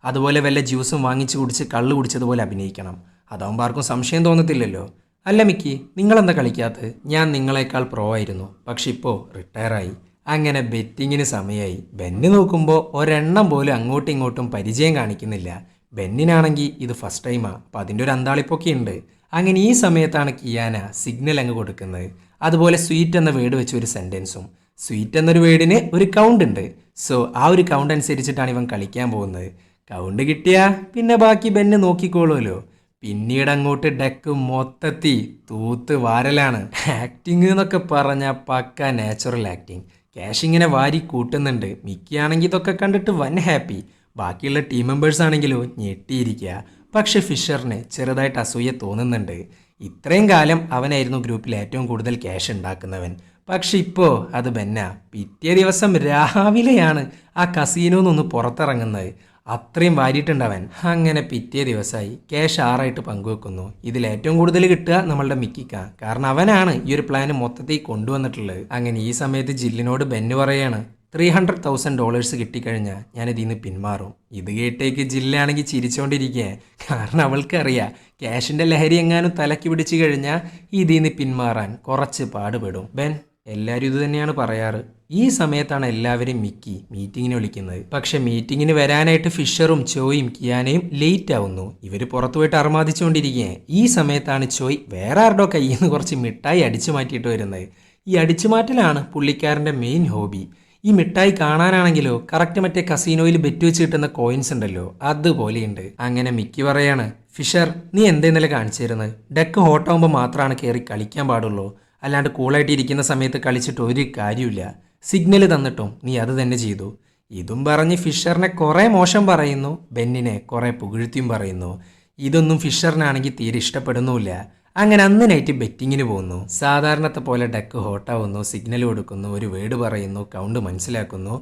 അതുപോലെ വല്ല ജ്യൂസും വാങ്ങിച്ച് കുടിച്ച് കള്ള് കുടിച്ചതുപോലെ അഭിനയിക്കണം. അതാവുമ്പോൾ ആർക്കും സംശയം തോന്നത്തില്ലല്ലോ. അല്ല മിക്കി, നിങ്ങളെന്താ കളിക്കാത്തത്? ഞാൻ നിങ്ങളെക്കാൾ പ്രോ ആയിരുന്നു, പക്ഷെ ഇപ്പോൾ റിട്ടയറായി. അങ്ങനെ ബെറ്റിങ്ങിന് സമയമായി. ബെന്ന് നോക്കുമ്പോൾ ഒരെണ്ണം പോലും അങ്ങോട്ടും ഇങ്ങോട്ടും പരിചയം കാണിക്കുന്നില്ല. ബെന്നിനാണെങ്കിൽ ഇത് ഫസ്റ്റ് ടൈമാണ്. അപ്പോൾ അതിൻ്റെ ഒരു അന്താളിപ്പൊക്കെ ഉണ്ട്. അങ്ങനെ ഈ സമയത്താണ് കിയാന സിഗ്നൽ അങ്ങ് കൊടുക്കുന്നത്. അതുപോലെ സ്വീറ്റ് എന്ന വേർഡ് വെച്ച് ഒരു സെൻറ്റൻസും. സ്വീറ്റ് എന്നൊരു വേർഡിന് ഒരു കൗണ്ട് ഉണ്ട്. സോ ആ ഒരു കൗണ്ട് അനുസരിച്ചിട്ടാണ് ഇവൻ കളിക്കാൻ പോകുന്നത്. കൗണ്ട് കിട്ടിയാൽ പിന്നെ ബാക്കി ബെന്ന് നോക്കിക്കോളുമല്ലോ. പിന്നീട് അങ്ങോട്ട് ഡെക്ക് മൊത്തത്തി തൂത്ത് വാരലാണ്. ആക്ടിങ് എന്നൊക്കെ പറഞ്ഞാൽ പക്ക നാച്ചുറൽ ആക്ടിങ്. ക്യാഷ് ഇങ്ങനെ വാരി കൂട്ടുന്നുണ്ട്. മിക്കിയാണെങ്കിൽ ഇതൊക്കെ കണ്ടിട്ട് വൻ ഹാപ്പി. ബാക്കിയുള്ള ടീം മെമ്പേഴ്സ് ആണെങ്കിലോ ഞെട്ടിയിരിക്കുക. പക്ഷെ ഫിഷറിന് ചെറുതായിട്ട് അസൂയ തോന്നുന്നുണ്ട്. ഇത്രയും കാലം അവനായിരുന്നു ഗ്രൂപ്പിൽ ഏറ്റവും കൂടുതൽ ക്യാഷ് ഉണ്ടാക്കുന്നവൻ. പക്ഷെ ഇപ്പോൾ അത് ബെന്ന. പിറ്റേ ദിവസം രാവിലെയാണ് ആ കസീനോന്നൊന്ന് പുറത്തിറങ്ങുന്നത്. അത്രയും വാരിയിട്ടുണ്ടവൻ. അങ്ങനെ പിറ്റേ ദിവസമായി. ക്യാഷ് 6 പങ്കുവെക്കുന്നു. ഇതിൽ ഏറ്റവും കൂടുതൽ കിട്ടുക നമ്മളുടെ മിക്കിക്ക. കാരണം അവനാണ് ഈ ഒരു പ്ലാൻ മൊത്തത്തിൽ കൊണ്ടുവന്നിട്ടുള്ളത്. അങ്ങനെ ഈ സമയത്ത് ജില്ലിനോട് ബെന്ന് പറയാണ്, $300,000 കിട്ടിക്കഴിഞ്ഞാൽ ഞാനിതിൽ നിന്ന് പിന്മാറും. ഇത് കേട്ടേക്ക് ജില്ലാണെങ്കിൽ ചിരിച്ചുകൊണ്ടിരിക്കുക. കാരണം അവൾക്കറിയാം ക്യാഷിൻ്റെ ലഹരി എങ്ങാനും തലയ്ക്ക് പിടിച്ചു കഴിഞ്ഞാൽ ഇതിൽ നിന്ന് പിന്മാറാൻ കുറച്ച് പാടുപെടും. ബെൻ, എല്ലാവരും ഇത് തന്നെയാണ് പറയാറ്. ഈ സമയത്താണ് എല്ലാവരും മിക്കി മീറ്റിങ്ങിന് വിളിക്കുന്നത്. പക്ഷെ മീറ്റിങ്ങിന് വരാനായിട്ട് ഫിഷറും ചോയും കിയാനയും ലേറ്റ് ആവുന്നു. ഇവർ പുറത്തു പോയിട്ട് അർമാദിച്ചുകൊണ്ടിരിക്കുകയാണ്. ഈ സമയത്താണ് ചോയ് വേറെ ആരുടോ കയ്യിൽ നിന്ന് കുറച്ച് മിഠായി അടിച്ചു മാറ്റിയിട്ട് വരുന്നത്. ഈ അടിച്ചുമാറ്റലാണ് പുള്ളിക്കാരൻ്റെ മെയിൻ ഹോബി. ഈ മിഠായി കാണാനാണെങ്കിലോ കറക്റ്റ് മറ്റേ കസീനോയിൽ ബെറ്റ് വെച്ച് കിട്ടുന്ന കോയിൻസ് ഉണ്ടല്ലോ, അതുപോലെയുണ്ട്. അങ്ങനെ മിക്കി പറയാണ്, ഫിഷർ നീ എന്തേന്നല്ലേ കാണിച്ചു തരുന്നത്? ഡെക്ക് ഹോട്ടാകുമ്പോൾ മാത്രമാണ് കയറി കളിക്കാൻ പാടുള്ളൂ, അല്ലാണ്ട് കൂളായിട്ട് ഇരിക്കുന്ന സമയത്ത് കളിച്ചിട്ട് ഒരു കാര്യമില്ല. സിഗ്നൽ തന്നിട്ടും നീ അത് തന്നെ ചെയ്തു. ഇതും പറഞ്ഞ് ഫിഷറിനെ കുറേ മോശം പറയുന്നു, ബെന്നിനെ കുറേ പുകഴ്ത്തിയും പറയുന്നു. ഇതൊന്നും ഫിഷറിനാണെങ്കിൽ തീരെ ഇഷ്ടപ്പെടുന്നുമില്ല. അങ്ങനെ അന്ന് നൈറ്റ് ബെറ്റിങ്ങിന് പോകുന്നു. സാധാരണത്തെ പോലെ ഡെക്ക് ഹോട്ടാവുന്നു, സിഗ്നൽ കൊടുക്കുന്നു, ഒരു വേർഡ് പറയുന്നു, കൗണ്ട് മനസ്സിലാക്കുന്നു,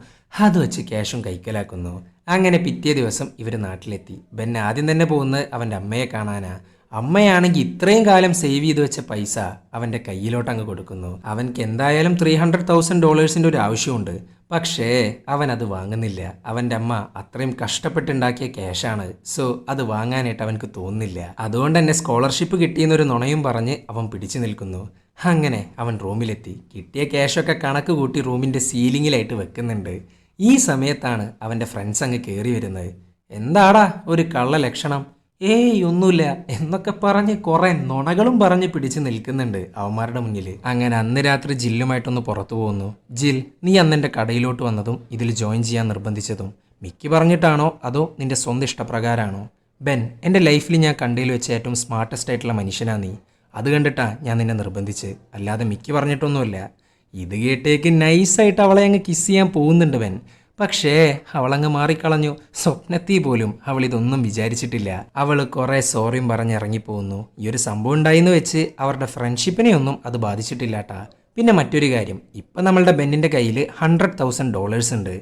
അത് വെച്ച് ക്യാഷും കൈക്കലാക്കുന്നു. അങ്ങനെ പിറ്റേ ദിവസം ഇവർ നാട്ടിലെത്തി. ബെൻ ആദ്യം തന്നെ പോകുന്നത് അവൻ്റെ അമ്മയെ കാണാനാ. അമ്മയാണെങ്കിൽ ഇത്രയും കാലം സേവ് ചെയ്ത് വെച്ച പൈസ അവൻ്റെ കയ്യിലോട്ട് അങ്ങ് കൊടുക്കുന്നു. അവൻക്ക് എന്തായാലും $300,000 ഒരു ആവശ്യമുണ്ട്. പക്ഷേ അവൻ അത് വാങ്ങുന്നില്ല. അവൻ്റെ അമ്മ അത്രയും കഷ്ടപ്പെട്ടുണ്ടാക്കിയ ക്യാഷാണ്. സോ അത് വാങ്ങാനായിട്ട് അവനക്ക് തോന്നുന്നില്ല. അതുകൊണ്ട് തന്നെ സ്കോളർഷിപ്പ് കിട്ടിയെന്നൊരു നുണയും പറഞ്ഞ് അവൻ പിടിച്ചു നിൽക്കുന്നു. അങ്ങനെ അവൻ റൂമിലെത്തി. കിട്ടിയ ക്യാഷൊക്കെ കണക്ക് കൂട്ടി റൂമിൻ്റെ സീലിങ്ങിലായിട്ട് വെക്കുന്നുണ്ട്. ഈ സമയത്താണ് അവൻ്റെ ഫ്രണ്ട്സ് അങ്ങ് കയറി വരുന്നത്. എന്താടാ ഒരു കള്ള ലക്ഷണം? ഏയ് ഒന്നുമില്ല എന്നൊക്കെ പറഞ്ഞ് കുറെ നുണകളും പറഞ്ഞ് പിടിച്ച് നിൽക്കുന്നുണ്ട് അവന്മാരുടെ മുന്നിൽ. അങ്ങനെ അന്ന് രാത്രി ജില്ലുമായിട്ടൊന്ന് പുറത്തു പോകുന്നു. ജിൽ, നീ അന്ന് എൻ്റെ കടയിലോട്ട് വന്നതും ഇതിൽ ജോയിൻ ചെയ്യാൻ നിർബന്ധിച്ചതും മിക്കി പറഞ്ഞിട്ടാണോ അതോ നിന്റെ സ്വന്തം ഇഷ്ടപ്രകാരമാണോ? ബെൻ, എൻ്റെ ലൈഫിൽ ഞാൻ കണ്ടതിൽ വെച്ച് ഏറ്റവും സ്മാർട്ടസ്റ്റ് ആയിട്ടുള്ള മനുഷ്യനാ നീ. അത് കണ്ടിട്ടാ ഞാൻ നിന്നെ നിർബന്ധിച്ച്, അല്ലാതെ മിക്കി പറഞ്ഞിട്ടൊന്നുമില്ല. ഇത് കേട്ടേക്ക് നൈസായിട്ട് അവളെ അങ്ങ് കിസ് ചെയ്യാൻ പോകുന്നുണ്ട് ബെൻ. പക്ഷേ അവളങ്ങ് മാറിക്കളഞ്ഞു. സ്വപ്നത്തിൽ പോലും അവൾ ഇതൊന്നും വിചാരിച്ചിട്ടില്ല. അവൾ കുറേ സോറിയും പറഞ്ഞ് ഇറങ്ങിപ്പോകുന്നു. ഈ ഒരു സംഭവം ഉണ്ടായിന്ന് വെച്ച് അവരുടെ ഫ്രണ്ട്ഷിപ്പിനെയൊന്നും അത് ബാധിച്ചിട്ടില്ലാട്ടാ. പിന്നെ മറ്റൊരു കാര്യം, ഇപ്പം നമ്മളുടെ ബെന്നിൻ്റെ കയ്യിൽ $100,000 ഉണ്ട്.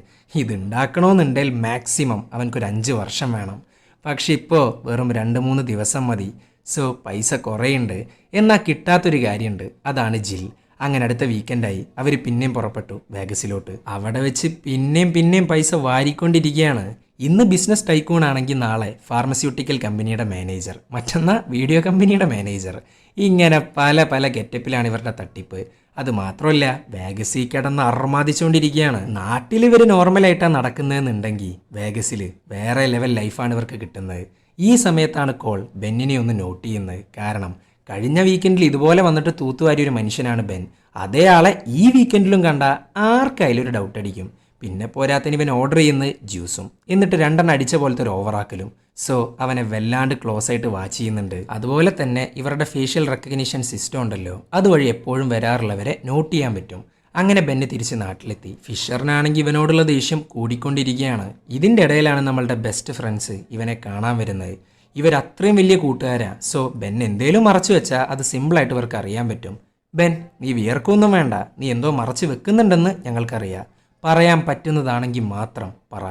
ഇതുണ്ടാക്കണമെന്നുണ്ടെങ്കിൽ മാക്സിമം അവനക്കൊരു 5 വർഷം വേണം. പക്ഷെ ഇപ്പോൾ വെറും 2-3 ദിവസം മതി. സോ പൈസ കുറേയുണ്ട്. എന്നാൽ കിട്ടാത്തൊരു കാര്യമുണ്ട്, അതാണ് ജിൽ. അങ്ങനെ അടുത്ത വീക്കെൻഡായി. അവർ പിന്നെയും പുറപ്പെട്ടു വേഗസിലോട്ട്. അവിടെ വെച്ച് പിന്നെയും പൈസ വാരിക്കൊണ്ടിരിക്കുകയാണ്. ഇന്ന് ബിസിനസ് ടൈക്കൂൺ ആണെങ്കിൽ നാളെ ഫാർമസ്യൂട്ടിക്കൽ കമ്പനിയുടെ മാനേജർ, മറ്റന്നാൾ വീഡിയോ കമ്പനിയുടെ മാനേജർ. ഇങ്ങനെ പല ഗെറ്റപ്പിലാണ് ഇവരുടെ തട്ടിപ്പ്. അത് മാത്രമല്ല വേഗസിൽ കിടന്ന് അർമാദിച്ചുകൊണ്ടിരിക്കുകയാണ്. നാട്ടിൽ ഇവർ നോർമലായിട്ടാണ് നടക്കുന്നതെന്നുണ്ടെങ്കിൽ വേഗസിൽ വേറെ ലെവൽ ലൈഫാണ് ഇവർക്ക് കിട്ടുന്നത്. ഈ സമയത്താണ് കോൾ ബെന്നിനെ ഒന്ന് നോട്ട് ചെയ്യുന്നത്. കാരണം കഴിഞ്ഞ വീക്കെൻഡിൽ ഇതുപോലെ വന്നിട്ട് തൂത്തുവാരിയ ഒരു മനുഷ്യനാണ് ബെൻ. അതേ ആളെ ഈ വീക്കെൻഡിലും കണ്ട ആർക്കായാലും ഒരു ഡൗട്ട് അടിക്കും. പിന്നെ പോരാത്തതിന് ഇവൻ ഓർഡർ ചെയ്യുന്നത് ജ്യൂസും, എന്നിട്ട് 2 അടിച്ച പോലത്തെ ഒരു ഓവറാക്കലും. സോ അവനെ വല്ലാണ്ട് ക്ലോസ് ആയിട്ട് വാച്ച് ചെയ്യുന്നുണ്ട്. അതുപോലെ തന്നെ ഇവരുടെ ഫേഷ്യൽ റെക്കഗ്നിഷൻ സിസ്റ്റം ഉണ്ടല്ലോ, അതുവഴി എപ്പോഴും വരാറുള്ളവരെ നോട്ട് ചെയ്യാൻ പറ്റും. അങ്ങനെ ബെന്ന് തിരിച്ച് നാട്ടിലെത്തി. ഫിഷറിനാണെങ്കിൽ ഇവനോടുള്ള ദേഷ്യം കൂടിക്കൊണ്ടിരിക്കുകയാണ്. ഇതിൻ്റെ ഇടയിലാണ് നമ്മളുടെ ബെസ്റ്റ് ഫ്രണ്ട്സ് ഇവനെ കാണാൻ വരുന്നത്. ഇവരത്രയും വലിയ കൂട്ടുകാരാ. സോ ബെൻ എന്തേലും മറച്ചു വെച്ചാൽ അത് സിമ്പിളായിട്ട് ഇവർക്ക് അറിയാൻ പറ്റും. ബെൻ, നീ വിയർക്കൊന്നും വേണ്ട, നീ എന്തോ മറച്ചു വെക്കുന്നുണ്ടെന്ന് ഞങ്ങൾക്കറിയാം. പറയാൻ പറ്റുന്നതാണെങ്കിൽ മാത്രം പറ.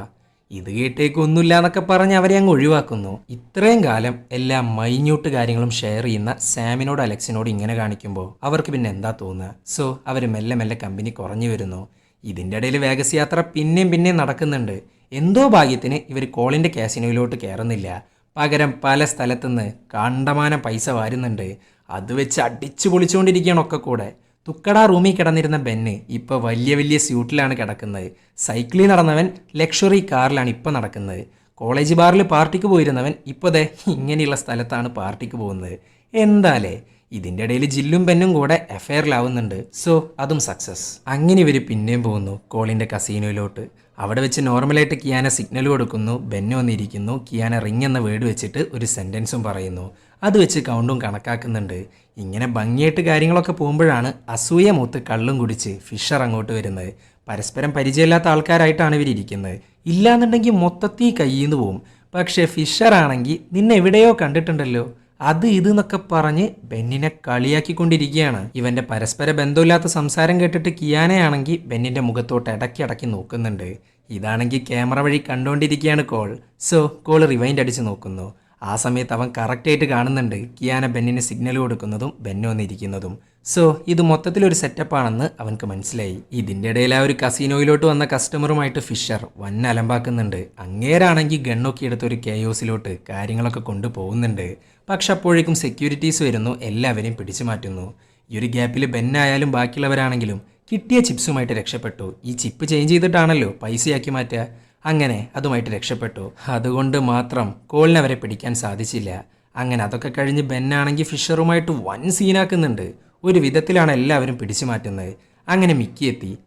ഇത് കേട്ടേക്കൊന്നുമില്ല എന്നൊക്കെ പറഞ്ഞ് അവരെ അങ്ങ് ഒഴിവാക്കുന്നു. ഇത്രയും കാലം എല്ലാ മൈന്യൂട്ട് കാര്യങ്ങളും ഷെയർ ചെയ്യുന്ന സാമിനോട് അലക്സിനോട് ഇങ്ങനെ കാണിക്കുമ്പോൾ അവർക്ക് പിന്നെ എന്താ തോന്നുക? സോ അവർ മെല്ലെ കമ്പനി കുറഞ്ഞു വരുന്നു. ഇതിൻ്റെ ഇടയിൽ വേഗസ് യാത്ര പിന്നെയും നടക്കുന്നുണ്ട്. എന്തോ ഭാഗ്യത്തിന് ഇവർ കോളിൻ്റെ കാസിനോയിലോട്ട് കയറുന്നില്ല. പകരം പല സ്ഥലത്തുനിന്ന് കണ്ടമാനം പൈസ വാരുന്നുണ്ട്. അത് വെച്ച് അടിച്ചു പൊളിച്ചുകൊണ്ടിരിക്കുകയാണ് ഒക്കെ കൂടെ. തുക്കട റൂമിൽ കിടന്നിരുന്ന ബെന്ന് ഇപ്പോൾ വലിയ സ്യൂട്ടിലാണ് കിടക്കുന്നത്. സൈക്കിളിൽ നടന്നവൻ ലക്ഷറി കാറിലാണ് ഇപ്പോൾ നടക്കുന്നത്. കോളേജ് ബാറിൽ പാർട്ടിക്ക് പോയിരുന്നവൻ ഇപ്പോൾ ദേ ഇങ്ങനെയുള്ള സ്ഥലത്താണ് പാർട്ടിക്ക് പോകുന്നത്. എന്താലേ, ഇതിൻ്റെ ഇടയിൽ ജില്ലും ബെന്നും കൂടെ അഫെയറിലാവുന്നുണ്ട്. സോ അതും സക്സസ്. അങ്ങനെ ഇവർ പിന്നെയും പോകുന്നു കോളിൻ്റെ കസീനോയിലോട്ട്. അവിടെ വെച്ച് നോർമലായിട്ട് കിയാന സിഗ്നൽ കൊടുക്കുന്നു. ബെന്ന് വന്നിരിക്കുന്നു. കിയാന റിങ് എന്ന വേർഡ് വെച്ചിട്ട് ഒരു സെൻറ്റൻസും പറയുന്നു. അത് വെച്ച് കൗണ്ടും കണക്കാക്കുന്നുണ്ട്. ഇങ്ങനെ ഭംഗിയായിട്ട് കാര്യങ്ങളൊക്കെ പോകുമ്പോഴാണ് അസൂയ മൂത്ത് കള്ളും കുടിച്ച് ഫിഷർ അങ്ങോട്ട് വരുന്നത്. പരസ്പരം പരിചയമില്ലാത്ത ആൾക്കാരായിട്ടാണ് ഇവരിയ്ക്കുന്നത്. ഇല്ലാന്നുണ്ടെങ്കിൽ മൊത്തത്തിൽ കയ്യിൽ നിന്ന് പോവും. പക്ഷേ ഫിഷറാണെങ്കിൽ നിന്നെ എവിടെയോ കണ്ടിട്ടുണ്ടല്ലോ, അത് ഇതെന്നൊക്കെ പറഞ്ഞ് ബെന്നിനെ കളിയാക്കിക്കൊണ്ടിരിക്കുകയാണ്. ഇവൻ്റെ പരസ്പര ബന്ധമില്ലാത്ത സംസാരം കേട്ടിട്ട് കിയാനയാണെങ്കിൽ ബെന്നിൻ്റെ മുഖത്തോട്ട് ഇടയ്ക്ക് നോക്കുന്നുണ്ട്. ഇതാണെങ്കിൽ ക്യാമറ വഴി കണ്ടുകൊണ്ടിരിക്കുകയാണ് കോൾ. സോ കോൾ റിവൈൻഡ് അടിച്ച് നോക്കുന്നു. ആ സമയത്ത് അവൻ കറക്റ്റായിട്ട് കാണുന്നുണ്ട് കിയാന ബെന്നിന് സിഗ്നൽ കൊടുക്കുന്നതും ബെന്ന് വന്നിരിക്കുന്നതും. സോ ഇത് മൊത്തത്തിലൊരു സെറ്റപ്പാണെന്ന് അവൻക്ക് മനസ്സിലായി. ഇതിൻ്റെ ഇടയിൽ ആ ഒരു കസീനോയിലോട്ട് വന്ന കസ്റ്റമറുമായിട്ട് ഫിഷർ വൻ അലമ്പാക്കുന്നുണ്ട്. അങ്ങേരാണെങ്കിൽ ഗണ്ണൊക്കെ എടുത്തൊരു കെയോസിലോട്ട് കാര്യങ്ങളൊക്കെ കൊണ്ടുപോകുന്നുണ്ട്. പക്ഷെ അപ്പോഴേക്കും സെക്യൂരിറ്റീസ് വരുന്നു, എല്ലാവരെയും പിടിച്ചു മാറ്റുന്നു. ഈ ഒരു ഗ്യാപ്പിൽ ബെന്നായാലും ബാക്കിയുള്ളവരാണെങ്കിലും കിട്ടിയ ചിപ്സുമായിട്ട് രക്ഷപ്പെട്ടു. ഈ ചിപ്പ് ചേഞ്ച് ചെയ്തിട്ടാണല്ലോ പൈസയാക്കി മാറ്റുക. അങ്ങനെ അതുമായിട്ട് രക്ഷപ്പെട്ടു. അതുകൊണ്ട് മാത്രം കോളിനെ അവരെ പിടിക്കാൻ സാധിച്ചില്ല. അങ്ങനെ അതൊക്കെ കഴിഞ്ഞ് ബെന്നാണെങ്കിൽ ഫിഷറുമായിട്ട് വൻ സീനാക്കുന്നുണ്ട്. ഒരു വിധത്തിലാണ് എല്ലാവരും പിടിച്ചു മാറ്റുന്നത്. അങ്ങനെ മിക്കി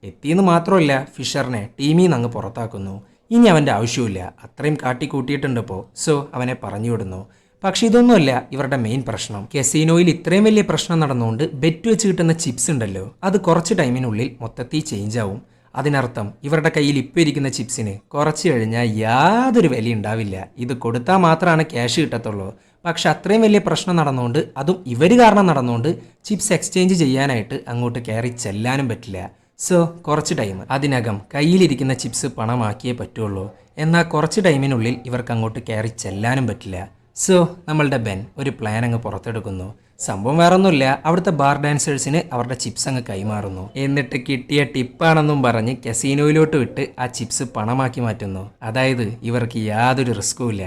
എത്തിയെന്ന് മാത്രമല്ല ഫിഷറിനെ ടീമിൽ നിന്ന് അങ്ങ് പുറത്താക്കുന്നു. ഇനി അവൻ്റെ ആവശ്യമില്ല, അത്രയും കാട്ടിക്കൂട്ടിയിട്ടുണ്ട് ഇപ്പോൾ. സോ അവനെ പറഞ്ഞു വിടുന്നു. പക്ഷെ ഇതൊന്നുമല്ല ഇവരുടെ മെയിൻ പ്രശ്നം. കെസീനോയിൽ ഇത്രയും വലിയ പ്രശ്നം നടന്നുകൊണ്ട് ബെറ്റ് വെച്ച് കിട്ടുന്ന ചിപ്സ് ഉണ്ടല്ലോ, അത് കുറച്ച് ടൈമിനുള്ളിൽ മൊത്തത്തിൽ ചേഞ്ച് ആവും. അതിനർത്ഥം ഇവരുടെ കയ്യിൽ ഇപ്പോൾ ഇരിക്കുന്ന ചിപ്സിന് കുറച്ച് കഴിഞ്ഞാൽ യാതൊരു വില ഉണ്ടാവില്ല. ഇത് കൊടുത്താൽ മാത്രമാണ് ക്യാഷ് കിട്ടത്തുള്ളൂ. പക്ഷെ അത്രയും വലിയ പ്രശ്നം നടന്നുകൊണ്ട്, അതും ഇവർ കാരണം നടന്നുകൊണ്ട് ചിപ്സ് എക്സ്ചേഞ്ച് ചെയ്യാനായിട്ട് അങ്ങോട്ട് കയറി ചെല്ലാനും പറ്റില്ല. സോ കുറച്ച് ടൈം അതിനകം കയ്യിലിരിക്കുന്ന ചിപ്സ് പണമാക്കിയേ പറ്റുള്ളൂ. എന്നാൽ കുറച്ച് ടൈമിനുള്ളിൽ ഇവർക്ക് അങ്ങോട്ട് കയറി ചെല്ലാനും പറ്റില്ല. സോ നമ്മളുടെ ബെൻ ഒരു പ്ലാൻ അങ്ങ് പുറത്തെടുക്കുന്നു. സംഭവം വേറൊന്നുമില്ല, അവിടുത്തെ ബാർ ഡാൻസേഴ്സിന് അവരുടെ ചിപ്സ് അങ്ങ് കൈമാറുന്നു. എന്നിട്ട് കിട്ടിയ ടിപ്പാണെന്നും പറഞ്ഞ് കസീനോയിലോട്ട് വിട്ട് ആ ചിപ്സ് പണമാക്കി മാറ്റുന്നു. അതായത് ഇവർക്ക് യാതൊരു റിസ്ക്കും ഇല്ല.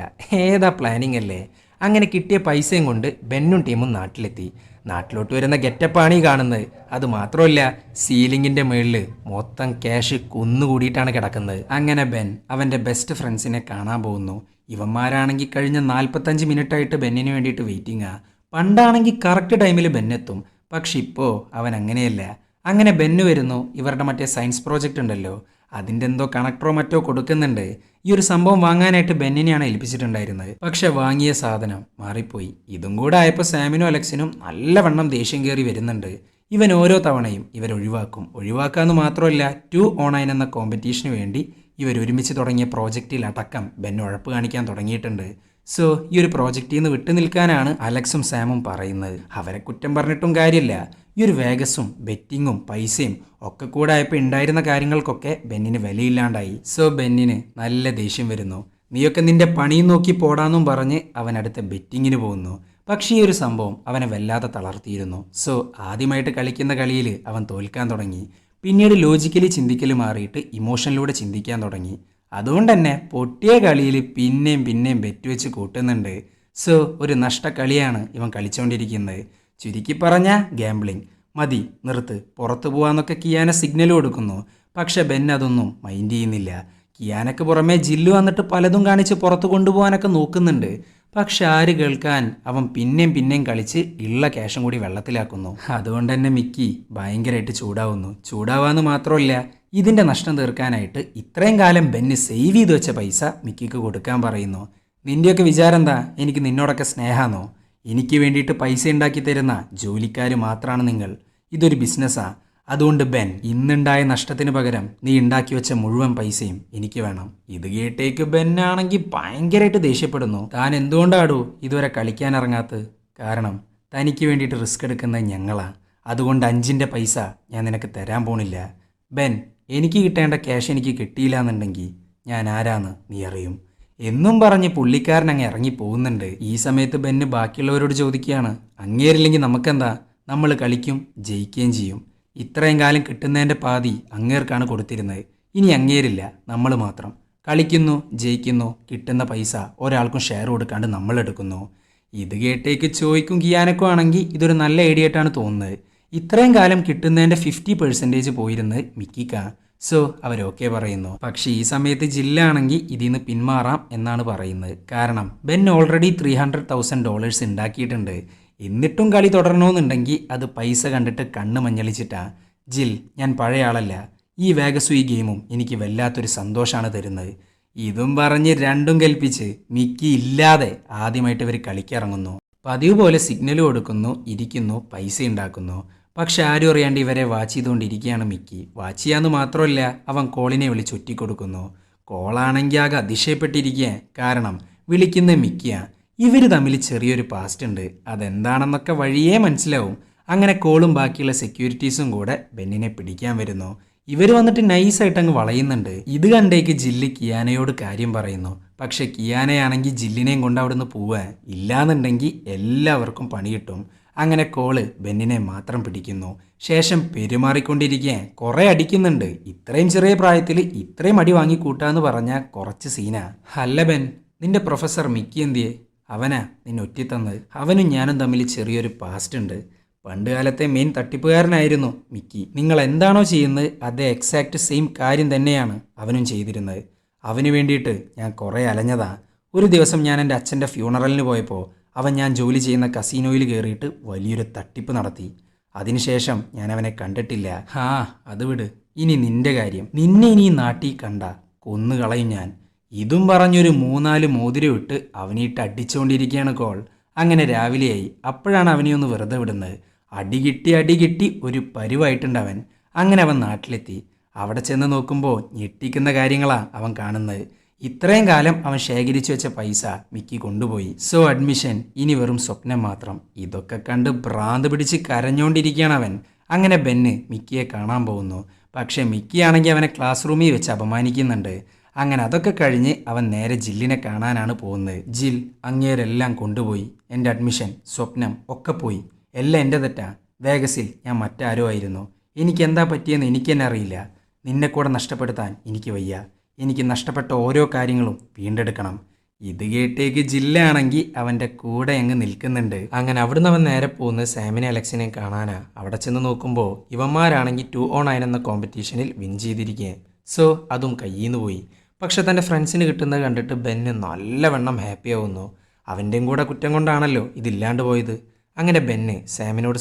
ഏതാ പ്ലാനിങ് അല്ലേ. അങ്ങനെ കിട്ടിയ പൈസയും കൊണ്ട് ബെന്നും ടീമും നാട്ടിലെത്തി. നാട്ടിലോട്ട് വരുന്ന ഗെറ്റപ്പാണ് ഈ കാണുന്നത്. അത് മാത്രമല്ല, സീലിങ്ങിൻ്റെ മുകളിൽ മൊത്തം ക്യാഷ് കുന്നുകൂടിയിട്ടാണ് കിടക്കുന്നത്. അങ്ങനെ ബെൻ അവൻ്റെ ബെസ്റ്റ് ഫ്രണ്ട്സിനെ കാണാൻ പോകുന്നു. ഇവന്മാരാണെങ്കിൽ കഴിഞ്ഞ 45 മിനിറ്റായിട്ട് ബെന്നിന് വേണ്ടിയിട്ട് വെയിറ്റിംഗാ. പണ്ടാണെങ്കിൽ കറക്റ്റ് ടൈമിൽ ബെന്നെത്തും. പക്ഷെ ഇപ്പോൾ അവൻ അങ്ങനെയല്ല. അങ്ങനെ ബെന്ന് വരുന്നു. ഇവരുടെ മറ്റേ സയൻസ് പ്രോജക്റ്റ് ഉണ്ടല്ലോ, അതിൻ്റെ എന്തോ കണക്ടറോ മറ്റോ കൊടുക്കുന്നുണ്ട്. ഈ ഒരു സംഭവം വാങ്ങാനായിട്ട് ബെന്നിനെയാണ് ഏൽപ്പിച്ചിട്ടുണ്ടായിരുന്നത്. പക്ഷെ വാങ്ങിയ സാധനം മാറിപ്പോയി. ഇതും കൂടെ ആയപ്പോൾ സാമിനും അലക്സിനും നല്ലവണ്ണം ദേഷ്യം കയറി വരുന്നുണ്ട്. ഇവൻ ഓരോ തവണയും ഇവരൊഴിവാക്കും. ഒഴിവാക്കാമെന്ന് മാത്രമല്ല, 2 on 9 എന്ന കോമ്പറ്റീഷന് വേണ്ടി ഇവർ ഒരുമിച്ച് തുടങ്ങിയ പ്രോജക്റ്റിൽ അടക്കം ബെൻ ഉഴപ്പ് കാണിക്കാൻ തുടങ്ങിയിട്ടുണ്ട്. സോ ഈ ഒരു പ്രോജക്റ്റിൽ നിന്ന് വിട്ടു നിൽക്കാനാണ് അലക്സും സാമും പറയുന്നത്. അവരെ കുറ്റം പറഞ്ഞിട്ടും കാര്യമില്ല. ഈ ഒരു വേഗസും ബെറ്റിങ്ങും പൈസയും ഒക്കെ കൂടെ ആയപ്പോൾ ഉണ്ടായിരുന്ന കാര്യങ്ങൾക്കൊക്കെ ബെന്നിന് വിലയില്ലാണ്ടായി. സോ ബെന്നിന് നല്ല ദേഷ്യം വരുന്നു. നീയൊക്കെ നിന്റെ പണിയും നോക്കി പോടാന്നും പറഞ്ഞ് അവൻ അടുത്ത ബെറ്റിങ്ങിന് പോകുന്നു. പക്ഷേ ഈ ഒരു സംഭവം അവനെ വല്ലാതെ തളർത്തിയിരുന്നു. സോ ആദ്യമായിട്ട് കളിക്കുന്ന കളിയിൽ അവൻ തോൽക്കാൻ തുടങ്ങി. പിന്നീട് ലോജിക്കലി ചിന്തിക്കൽ മാറിയിട്ട് ഇമോഷനിലൂടെ ചിന്തിക്കാൻ തുടങ്ങി. അതുകൊണ്ട് തന്നെ പൊട്ടിയ കളിയിൽ പിന്നെയും ബെറ്റ് വെച്ച് കൂട്ടുന്നുണ്ട്. സോ ഒരു നഷ്ടക്കളിയാണ് ഇവൻ കളിച്ചുകൊണ്ടിരിക്കുന്നത്. ചുരുക്കി പറഞ്ഞാൽ ഗാംബ്ലിങ്. മതി, നിർത്ത്, പുറത്തു പോകാമെന്നൊക്കെ കിയാന സിഗ്നൽ കൊടുക്കുന്നു. പക്ഷെ ബെൻ അതൊന്നും മൈൻഡ് ചെയ്യുന്നില്ല. കിയാനക്ക് പുറമെ ജില്ലു വന്നിട്ട് പലതും കാണിച്ച് പുറത്ത് കൊണ്ടുപോകാനൊക്കെ നോക്കുന്നുണ്ട്. പക്ഷെ ആര് കേൾക്കാൻ, അവൻ പിന്നെയും കളിച്ച് ഉള്ള ക്യാഷും കൂടി വെള്ളത്തിലാക്കുന്നു. അതുകൊണ്ട് തന്നെ മിക്കി ഭയങ്കരമായിട്ട് ചൂടാവാന്ന് മാത്രമല്ല, ഇതിൻ്റെ നഷ്ടം തീർക്കാനായിട്ട് ഇത്രയും കാലം ബെന്ന് സേവ് ചെയ്ത് വെച്ച പൈസ മിക്കിക്ക് കൊടുക്കാൻ പറയുന്നു. നിൻ്റെയൊക്കെ വിചാരം എന്താ, എനിക്ക് നിന്നോടൊക്കെ സ്നേഹാന്നോ? എനിക്ക് വേണ്ടിയിട്ട് പൈസ ഉണ്ടാക്കി തരുന്ന ജോലിക്കാർ മാത്രമാണ് നിങ്ങൾ. ഇതൊരു ബിസിനസ്സാ. അതുകൊണ്ട് ബെൻ, ഇന്നുണ്ടായ നഷ്ടത്തിന് പകരം നീ ഉണ്ടാക്കി വെച്ച മുഴുവൻ പൈസയും എനിക്ക് വേണം. ഇത് കേട്ടേക്ക് ബെന്നാണെങ്കിൽ ഭയങ്കരമായിട്ട് ദേഷ്യപ്പെടുന്നു. താൻ എന്തുകൊണ്ടാടോ ഇതുവരെ കളിക്കാൻ ഇറങ്ങാത്തത്? കാരണം തനിക്ക് വേണ്ടിയിട്ട് റിസ്ക് എടുക്കുന്നത് ഞങ്ങളാ. അതുകൊണ്ട് 5ൻ്റെ പൈസ ഞാൻ നിനക്ക് തരാൻ പോണില്ല. ബെൻ, എനിക്ക് കിട്ടേണ്ട ക്യാഷ് എനിക്ക് കിട്ടിയില്ല എന്നുണ്ടെങ്കിൽ ഞാൻ ആരാന്ന് നീ അറിയും എന്നും പറഞ്ഞ് പുള്ളിക്കാരൻ അങ്ങ് ഇറങ്ങി പോകുന്നുണ്ട്. ഈ സമയത്ത് ബെന്ന് ബാക്കിയുള്ളവരോട് ചോദിക്കുകയാണ്, അങ്ങേരില്ലെങ്കിൽ നമുക്കെന്താ, നമ്മൾ കളിക്കും, ജയിക്കുകയും ചെയ്യും. ഇത്രയും കാലം കിട്ടുന്നതിൻ്റെ പാതി അങ്ങേർക്കാണ് കൊടുത്തിരുന്നത്. ഇനി അങ്ങേരില്ല, നമ്മൾ മാത്രം കളിക്കുന്നു, ജയിക്കുന്നു, കിട്ടുന്ന പൈസ ഒരാൾക്കും ഷെയർ കൊടുക്കാണ്ട് നമ്മളെടുക്കുന്നു. ഇത് കേട്ടേക്ക് ചോദിക്കും കിയാനക്കും ആണെങ്കിൽ ഇതൊരു നല്ല ഐഡിയ ആയിട്ടാണ് തോന്നുന്നത്. ഇത്രയും കാലം കിട്ടുന്നതിൻ്റെ 50% പോയിരുന്നത് മിക്കിക്കാ. സോ അവരൊക്കെ പറയുന്നു. പക്ഷേ ഈ സമയത്ത് ജില്ലാണെങ്കിൽ ഇതിൽ നിന്ന് പിന്മാറാം എന്നാണ് പറയുന്നത്. കാരണം ബെൻ ഓൾറെഡി $300,000 ഉണ്ടാക്കിയിട്ടുണ്ട്. എന്നിട്ടും കളി തുടരണമെന്നുണ്ടെങ്കിൽ അത് പൈസ കണ്ടിട്ട് കണ്ണ് മഞ്ഞളിച്ചിട്ടാ. ജിൽ, ഞാൻ പഴയ ആളല്ല. ഈ വേഗസും ഈ ഗെയിമും എനിക്ക് വല്ലാത്തൊരു സന്തോഷമാണ് തരുന്നത്. ഇതും പറഞ്ഞ് രണ്ടും കൽപ്പിച്ച് മിക്കി ഇല്ലാതെ ആദ്യമായിട്ട് ഇവർ കളിക്കിറങ്ങുന്നു. പതിവ് പോലെ സിഗ്നൽ കൊടുക്കുന്നു, ഇരിക്കുന്നു, പൈസ ഉണ്ടാക്കുന്നു. പക്ഷെ ആരും അറിയാണ്ട് ഇവരെ വാച്ച് ചെയ്തുകൊണ്ടിരിക്കുകയാണ് മിക്കി. വാച്ച് ചെയ്യാന്ന് മാത്രമല്ല, അവൻ കോളിനെ വിളിച്ച് ഒറ്റിക്കൊടുക്കുന്നു. കോളാണെങ്കിൽ ആകെ അതിശയപ്പെട്ടിരിക്കുക. കാരണം വിളിക്കുന്ന മിക്കിയാണ്. ഇവർ തമ്മിൽ ചെറിയൊരു പാസ്റ്റ് ഉണ്ട്. അതെന്താണെന്നൊക്കെ വഴിയേ മനസ്സിലാവും. അങ്ങനെ കോളും ബാക്കിയുള്ള സെക്യൂരിറ്റീസും കൂടെ ബെന്നിനെ പിടിക്കാൻ വരുന്നു. ഇവർ വന്നിട്ട് നൈസായിട്ട് അങ്ങ് വളയുന്നുണ്ട്. ഇത് കണ്ടേക്ക് ജില്ലി കിയാനയോട് കാര്യം പറയുന്നു. പക്ഷെ കിയാനയാണെങ്കിൽ ജില്ലിനെയും കൊണ്ട് അവിടുന്ന് പോവാൻ ഇല്ലാന്നുണ്ടെങ്കിൽ എല്ലാവർക്കും പണി കിട്ടും. അങ്ങനെ കോള് ബെന്നിനെ മാത്രം പിടിക്കുന്നു. ശേഷം പെരുമാറിക്കൊണ്ടിരിക്കാൻ കുറേ അടിക്കുന്നുണ്ട്. ഇത്രയും ചെറിയ പ്രായത്തിൽ ഇത്രയും അടി വാങ്ങിക്കൂട്ടാന്ന് പറഞ്ഞാൽ കുറച്ച് സീനാ. അല്ല ബെൻ, നിന്റെ പ്രൊഫസർ മിക്കി എന്തിയെ? അവനാ നിന്നെ ഒറ്റിത്തന്നത്. അവനും ഞാനും തമ്മിൽ ചെറിയൊരു പാസ്റ്റ് ഉണ്ട്. പണ്ട് കാലത്തെ മെയിൻ തട്ടിപ്പുകാരനായിരുന്നു മിക്കി. നിങ്ങൾ എന്താണോ ചെയ്യുന്നത് അതേ എക്സാക്റ്റ് സെയിം കാര്യം തന്നെയാണ് അവനും ചെയ്തിരുന്നത്. അവന് വേണ്ടിയിട്ട് ഞാൻ കുറേ അലഞ്ഞതാ. ഒരു ദിവസം ഞാൻ എൻ്റെ അച്ഛൻ്റെ ഫ്യൂണറലിന് പോയപ്പോൾ ഞാൻ ജോലി ചെയ്യുന്ന കസീനോയിൽ കയറിയിട്ട് വലിയൊരു തട്ടിപ്പ് നടത്തി. അതിനുശേഷം ഞാൻ അവനെ കണ്ടിട്ടില്ല. അത് വിട്. ഇനി നിന്റെ കാര്യം. നിന്നെ ഇനി ഈ നാട്ടിൽ കണ്ട കൊന്നുകളയും ഞാൻ. ഇതും പറഞ്ഞൊരു 3-4 മോതിരം ഇട്ട് അവനിട്ട് അടിച്ചുകൊണ്ടിരിക്കുകയാണ് കോൾ. അങ്ങനെ രാവിലെയായി. അപ്പോഴാണ് അവനെ ഒന്ന് വെറുതെ വിടുന്നത്. അടി കിട്ടി ഒരു പരുവായിട്ടുണ്ട് അവൻ. അങ്ങനെ അവൻ നാട്ടിലെത്തി. അവിടെ ചെന്ന് നോക്കുമ്പോൾ ഞെട്ടിക്കുന്ന കാര്യങ്ങളാണ് അവൻ കാണുന്നത്. ഇത്രയും കാലം അവൻ ശേഖരിച്ചു വെച്ച പൈസ മിക്കി കൊണ്ടുപോയി. സോ അഡ്മിഷൻ ഇനി വെറും സ്വപ്നം മാത്രം. ഇതൊക്കെ കണ്ട് ഭ്രാന്ത് പിടിച്ച് കരഞ്ഞുകൊണ്ടിരിക്കുകയാണ് അവൻ. അങ്ങനെ ബെന്ന് മിക്കിയെ കാണാൻ പോകുന്നു. പക്ഷേ മിക്കിയാണെങ്കിൽ അവനെ ക്ലാസ് റൂമിൽ വെച്ച് അപമാനിക്കുന്നുണ്ട്. അങ്ങനെ അതൊക്കെ കഴിഞ്ഞ് അവൻ നേരെ ജില്ലിനെ കാണാനാണ് പോകുന്നത്. ജിൽ, അങ്ങേരെല്ലാം കൊണ്ടുപോയി. എൻ്റെ അഡ്മിഷൻ, സ്വപ്നം ഒക്കെ പോയി. എല്ലാം എൻ്റെ തെറ്റാ. വേഗസിൽ ഞാൻ മറ്റാരോ ആയിരുന്നു. എനിക്കെന്താ പറ്റിയെന്ന് എനിക്ക് തന്നെ അറിയില്ല. നിന്നെ കൂടെ നഷ്ടപ്പെടുത്താൻ എനിക്ക് വയ്യ. എനിക്ക് നഷ്ടപ്പെട്ട ഓരോ കാര്യങ്ങളും വീണ്ടെടുക്കണം. ഇത് കേട്ടേക്ക് ജില്ലാണെങ്കിൽ അവൻ്റെ കൂടെ അങ്ങ് നിൽക്കുന്നുണ്ട്. അങ്ങനെ അവിടുന്ന് അവൻ നേരെ പോകുന്നത് സാമിനെ അലക്സിനെയും കാണാനാ. അവിടെ ചെന്ന് നോക്കുമ്പോൾ ഇവന്മാരാണെങ്കിൽ 2-on-9 എന്ന കോമ്പറ്റീഷനിൽ വിൻ ചെയ്തിരിക്കുക. സോ അതും കയ്യിൽ നിന്ന് പോയി. പക്ഷെ തൻ്റെ ഫ്രണ്ട്സിന് കിട്ടുന്നത് കണ്ടിട്ട് ബെന്ന് നല്ലവണ്ണം ഹാപ്പി ആവുന്നു. അവൻ്റെയും കൂടെ കുറ്റം കൊണ്ടാണല്ലോ ഇതില്ലാണ്ട് പോയത്. അങ്ങനെ ബെന്ന് സാമിനോട്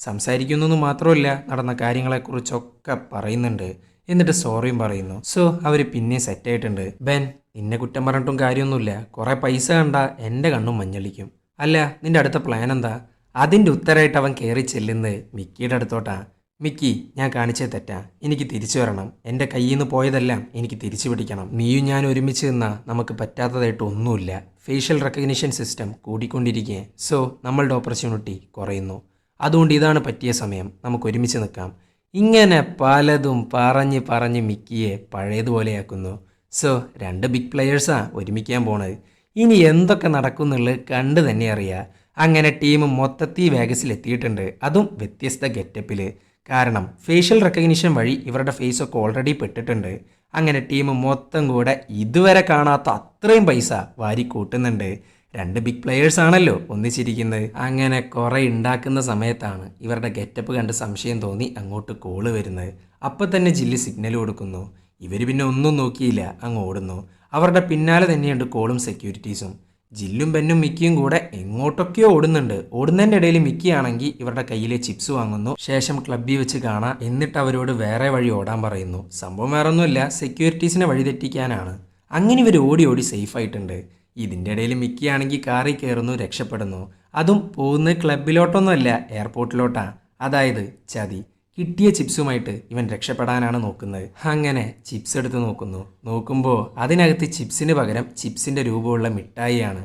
സംസാരിക്കുന്നു മാത്രമല്ല നടന്ന കാര്യങ്ങളെക്കുറിച്ചൊക്കെ പറയുന്നുണ്ട്. എന്നിട്ട് സോറിയും പറയുന്നു. സോ അവർ പിന്നെ സെറ്റായിട്ടുണ്ട്. ബെൻ, നിന്നെ കുറ്റം പറഞ്ഞിട്ടും കാര്യമൊന്നുമില്ല. കുറേ പൈസ കണ്ട എൻ്റെ കണ്ണും മഞ്ഞളിക്കും. അല്ല, നിൻ്റെ അടുത്ത പ്ലാൻ എന്താ? അതിൻ്റെ ഉത്തരമായിട്ട് അവൻ കയറി ചെല്ലുന്നത് മിക്കിയുടെ അടുത്തോട്ടാ. മിക്കി, ഞാൻ കാണിച്ചത് തെറ്റാ. എനിക്ക് തിരിച്ചു വരണം. എൻ്റെ കയ്യിൽ നിന്ന് പോയതെല്ലാം എനിക്ക് തിരിച്ചു പിടിക്കണം. നീയും ഞാൻ ഒരുമിച്ച് നിന്നാൽ നമുക്ക് പറ്റാത്തതായിട്ട് ഒന്നുമില്ല. ഫേഷ്യൽ റെക്കഗ്നിഷൻ സിസ്റ്റം കൂടിക്കൊണ്ടിരിക്കുക. സോ നമ്മളുടെ ഓപ്പർച്യൂണിറ്റി കുറയുന്നു. അതുകൊണ്ട് ഇതാണ് പറ്റിയ സമയം. നമുക്ക് ഒരുമിച്ച് നിൽക്കാം. ഇങ്ങനെ പലതും പറഞ്ഞ് മിക്കിയെ പഴയതുപോലെയാക്കുന്നു. സോ 2 ബിഗ് പ്ലെയേഴ്സാണ് ഒരുമിക്കാൻ പോണത്. ഇനി എന്തൊക്കെ നടക്കുന്നുള്ളത് കണ്ട് തന്നെ അറിയാം. അങ്ങനെ ടീം മൊത്തത്തിൽ വേഗസിലെത്തിയിട്ടുണ്ട്. അതും വ്യത്യസ്ത ഗെറ്റപ്പിൽ. കാരണം ഫേഷ്യൽ റെക്കഗ്നിഷൻ വഴി ഇവരുടെ ഫേസൊക്കെ ഓൾറെഡി പെട്ടിട്ടുണ്ട്. അങ്ങനെ ടീം മൊത്തം കൂടെ ഇതുവരെ കാണാത്ത അത്രയും പൈസ വാരി കൂട്ടുന്നുണ്ട്. 2 ബിഗ് പ്ലെയേഴ്സ് ആണല്ലോ ഒന്നിച്ചിരിക്കുന്നത്. അങ്ങനെ കുറേ ഉണ്ടാക്കുന്ന സമയത്താണ് ഇവരുടെ ഗെറ്റപ്പ് കണ്ട് സംശയം തോന്നി അങ്ങോട്ട് കോള് വരുന്നത്. അപ്പം തന്നെ ജില്ലി സിഗ്നൽ കൊടുക്കുന്നു. ഇവർ പിന്നെ ഒന്നും നോക്കിയില്ല, അങ്ങ് ഓടുന്നു. അവരുടെ പിന്നാലെ തന്നെയുണ്ട് കോളും സെക്യൂരിറ്റീസും. ജില്ലും ബെന്നും മിക്കിയും കൂടെ എങ്ങോട്ടൊക്കെയോ ഓടുന്നുണ്ട്. ഓടുന്നതിൻ്റെ ഇടയിൽ മിക്കി ആണെങ്കിൽ ഇവരുടെ കയ്യിലെ ചിപ്സ് വാങ്ങുന്നു. ശേഷം ക്ലബ്ബിൽ വെച്ച് കാണാം. എന്നിട്ട് അവരോട് വേറെ വഴി ഓടാൻ പറയുന്നു. സംഭവം വേറെ ഒന്നുമില്ല, സെക്യൂരിറ്റീസിനെ വഴിതെറ്റിക്കാനാണ്. അങ്ങനെ ഇവർ ഓടി സേഫ് ആയിട്ടുണ്ട്. ഇതിൻ്റെ ഇടയിൽ മിക്കി ആണെങ്കിൽ കാറിൽ കയറുന്നു, രക്ഷപ്പെടുന്നു. അതും പോകുന്നത് ക്ലബിലോട്ടൊന്നുമല്ല, എയർപോർട്ടിലോട്ടാണ്. അതായത് ചതി. കിട്ടിയ ചിപ്സുമായിട്ട് ഇവൻ രക്ഷപ്പെടാനാണ് നോക്കുന്നത്. അങ്ങനെ ചിപ്സ് എടുത്ത് നോക്കുമ്പോൾ അതിനകത്ത് ചിപ്സിന് പകരം ചിപ്സിൻ്റെ രൂപമുള്ള മിഠായിയാണ്.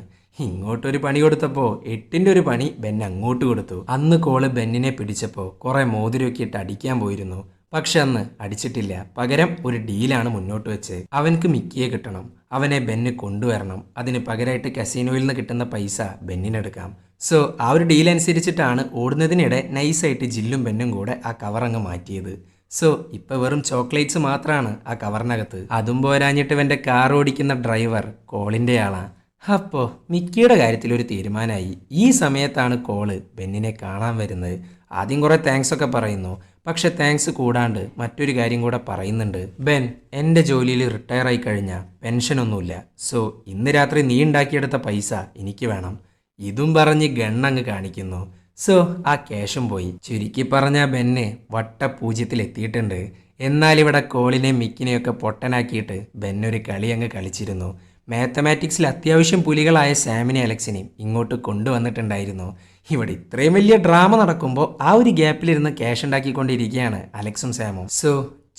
ഇങ്ങോട്ടൊരു പണി കൊടുത്തപ്പോൾ 8ൻ്റെ ഒരു പണി ബെൻ അങ്ങോട്ട് കൊടുത്തു. അന്ന് കോള് ബെന്നിനെ പിടിച്ചപ്പോൾ കുറേ മോതിരമൊക്കെ ഇട്ട് അടിക്കാൻ പോയിരുന്നു. പക്ഷെ അന്ന് അടിച്ചിട്ടില്ല. പകരം ഒരു ഡീലാണ് മുന്നോട്ട് വെച്ച്. അവനക്ക് മിക്കിയെ കിട്ടണം. അവനെ ബെന്ന് കൊണ്ടുവരണം. അതിന് പകരമായിട്ട് കസീനോയിൽ നിന്ന് കിട്ടുന്ന പൈസ ബെന്നിനെടുക്കാം. സോ ആ ഒരു ഡീൽ അനുസരിച്ചിട്ടാണ് ഓടുന്നതിനിടെ നൈസായിട്ട് ജില്ലും ബെന്നും കൂടെ ആ കവറങ്ങ് മാറ്റിയത്. സോ ഇപ്പം വെറും ചോക്ലേറ്റ്സ് മാത്രമാണ് ആ കവറിനകത്ത്. അതും പോരാഞ്ഞിട്ട് ഇവൻ്റെ കാർ ഓടിക്കുന്ന ഡ്രൈവർ കോളിൻ്റെ ആളാണ്. അപ്പോൾ മിക്കിയുടെ കാര്യത്തിൽ ഒരു തീരുമാനമായി. ഈ സമയത്താണ് കോള് ബെന്നിനെ കാണാൻ വരുന്നത്. ആദ്യം കുറേ താങ്ക്സ് ഒക്കെ പറയുന്നു. പക്ഷെ താങ്ക്സ് കൂടാണ്ട് മറ്റൊരു കാര്യം കൂടെ പറയുന്നുണ്ട്. ബെൻ, എൻ്റെ ജോലിയിൽ റിട്ടയർ ആയി കഴിഞ്ഞാൽ പെൻഷനൊന്നുമില്ല. സോ ഇന്ന് രാത്രി നീ ഉണ്ടാക്കിയെടുത്ത പൈസ എനിക്ക് വേണം. ഇതും പറഞ്ഞ് ഗണ്ണങ്ങ് കാണിക്കുന്നു. സോ ആ ക്യാഷും പോയി. ചുരുക്കി പറഞ്ഞ ബെന്ന് വട്ടപൂജ്യത്തിലെത്തിയിട്ടുണ്ട്. എന്നാൽ ഇവിടെ കോളിനെ മിക്കിനെയൊക്കെ പൊട്ടനാക്കിയിട്ട് ബെന്നൊരു കളി അങ്ങ് കളിച്ചിരുന്നു. മാത്തമാറ്റിക്സിൽ അത്യാവശ്യം പുലികളായ സാമിനെ അലക്സിനെയും ഇങ്ങോട്ട് കൊണ്ടുവന്നിട്ടുണ്ടായിരുന്നു. ഇവിടെ ഇത്രയും വലിയ ഡ്രാമ നടക്കുമ്പോൾ ആ ഒരു ഗ്യാപ്പിലിരുന്ന് ക്യാഷ് ഉണ്ടാക്കിക്കൊണ്ടിരിക്കുകയാണ് അലക്സും സാമും. സോ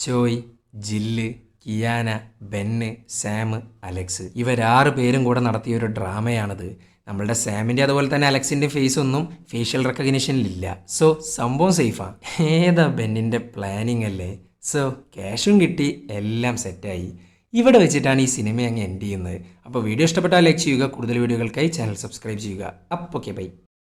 ചോയ്, ജില്ല്, കിയാന, ബെന്ന്, സാം, അലക്സ് ഇവർ6 പേരും കൂടെ നടത്തിയ ഒരു ഡ്രാമയാണത്. നമ്മളുടെ സാമിൻ്റെ അതുപോലെ തന്നെ അലക്സിൻ്റെ ഫേസ് ഒന്നും ഫേഷ്യൽ റെക്കഗ്നിഷനിലില്ല. സോ സംഭവം സേഫാണ്. ഏതാ ബെന്നിൻ്റെ പ്ലാനിങ് അല്ലേ. സോ ക്യാഷും കിട്ടി, എല്ലാം സെറ്റായി. ഇവിടെ വെച്ചിട്ടാണ് ഈ സിനിമ അങ്ങ് എൻഡ് ചെയ്യുന്നത്. അപ്പോൾ വീഡിയോ ഇഷ്ടപ്പെട്ടാൽ ലൈക്ക് ചെയ്യുക. കൂടുതൽ വീഡിയോകൾക്കായി ചാനൽ സബ്സ്ക്രൈബ് ചെയ്യുക. അപ്പോൾ ഓക്കെ, ബൈ.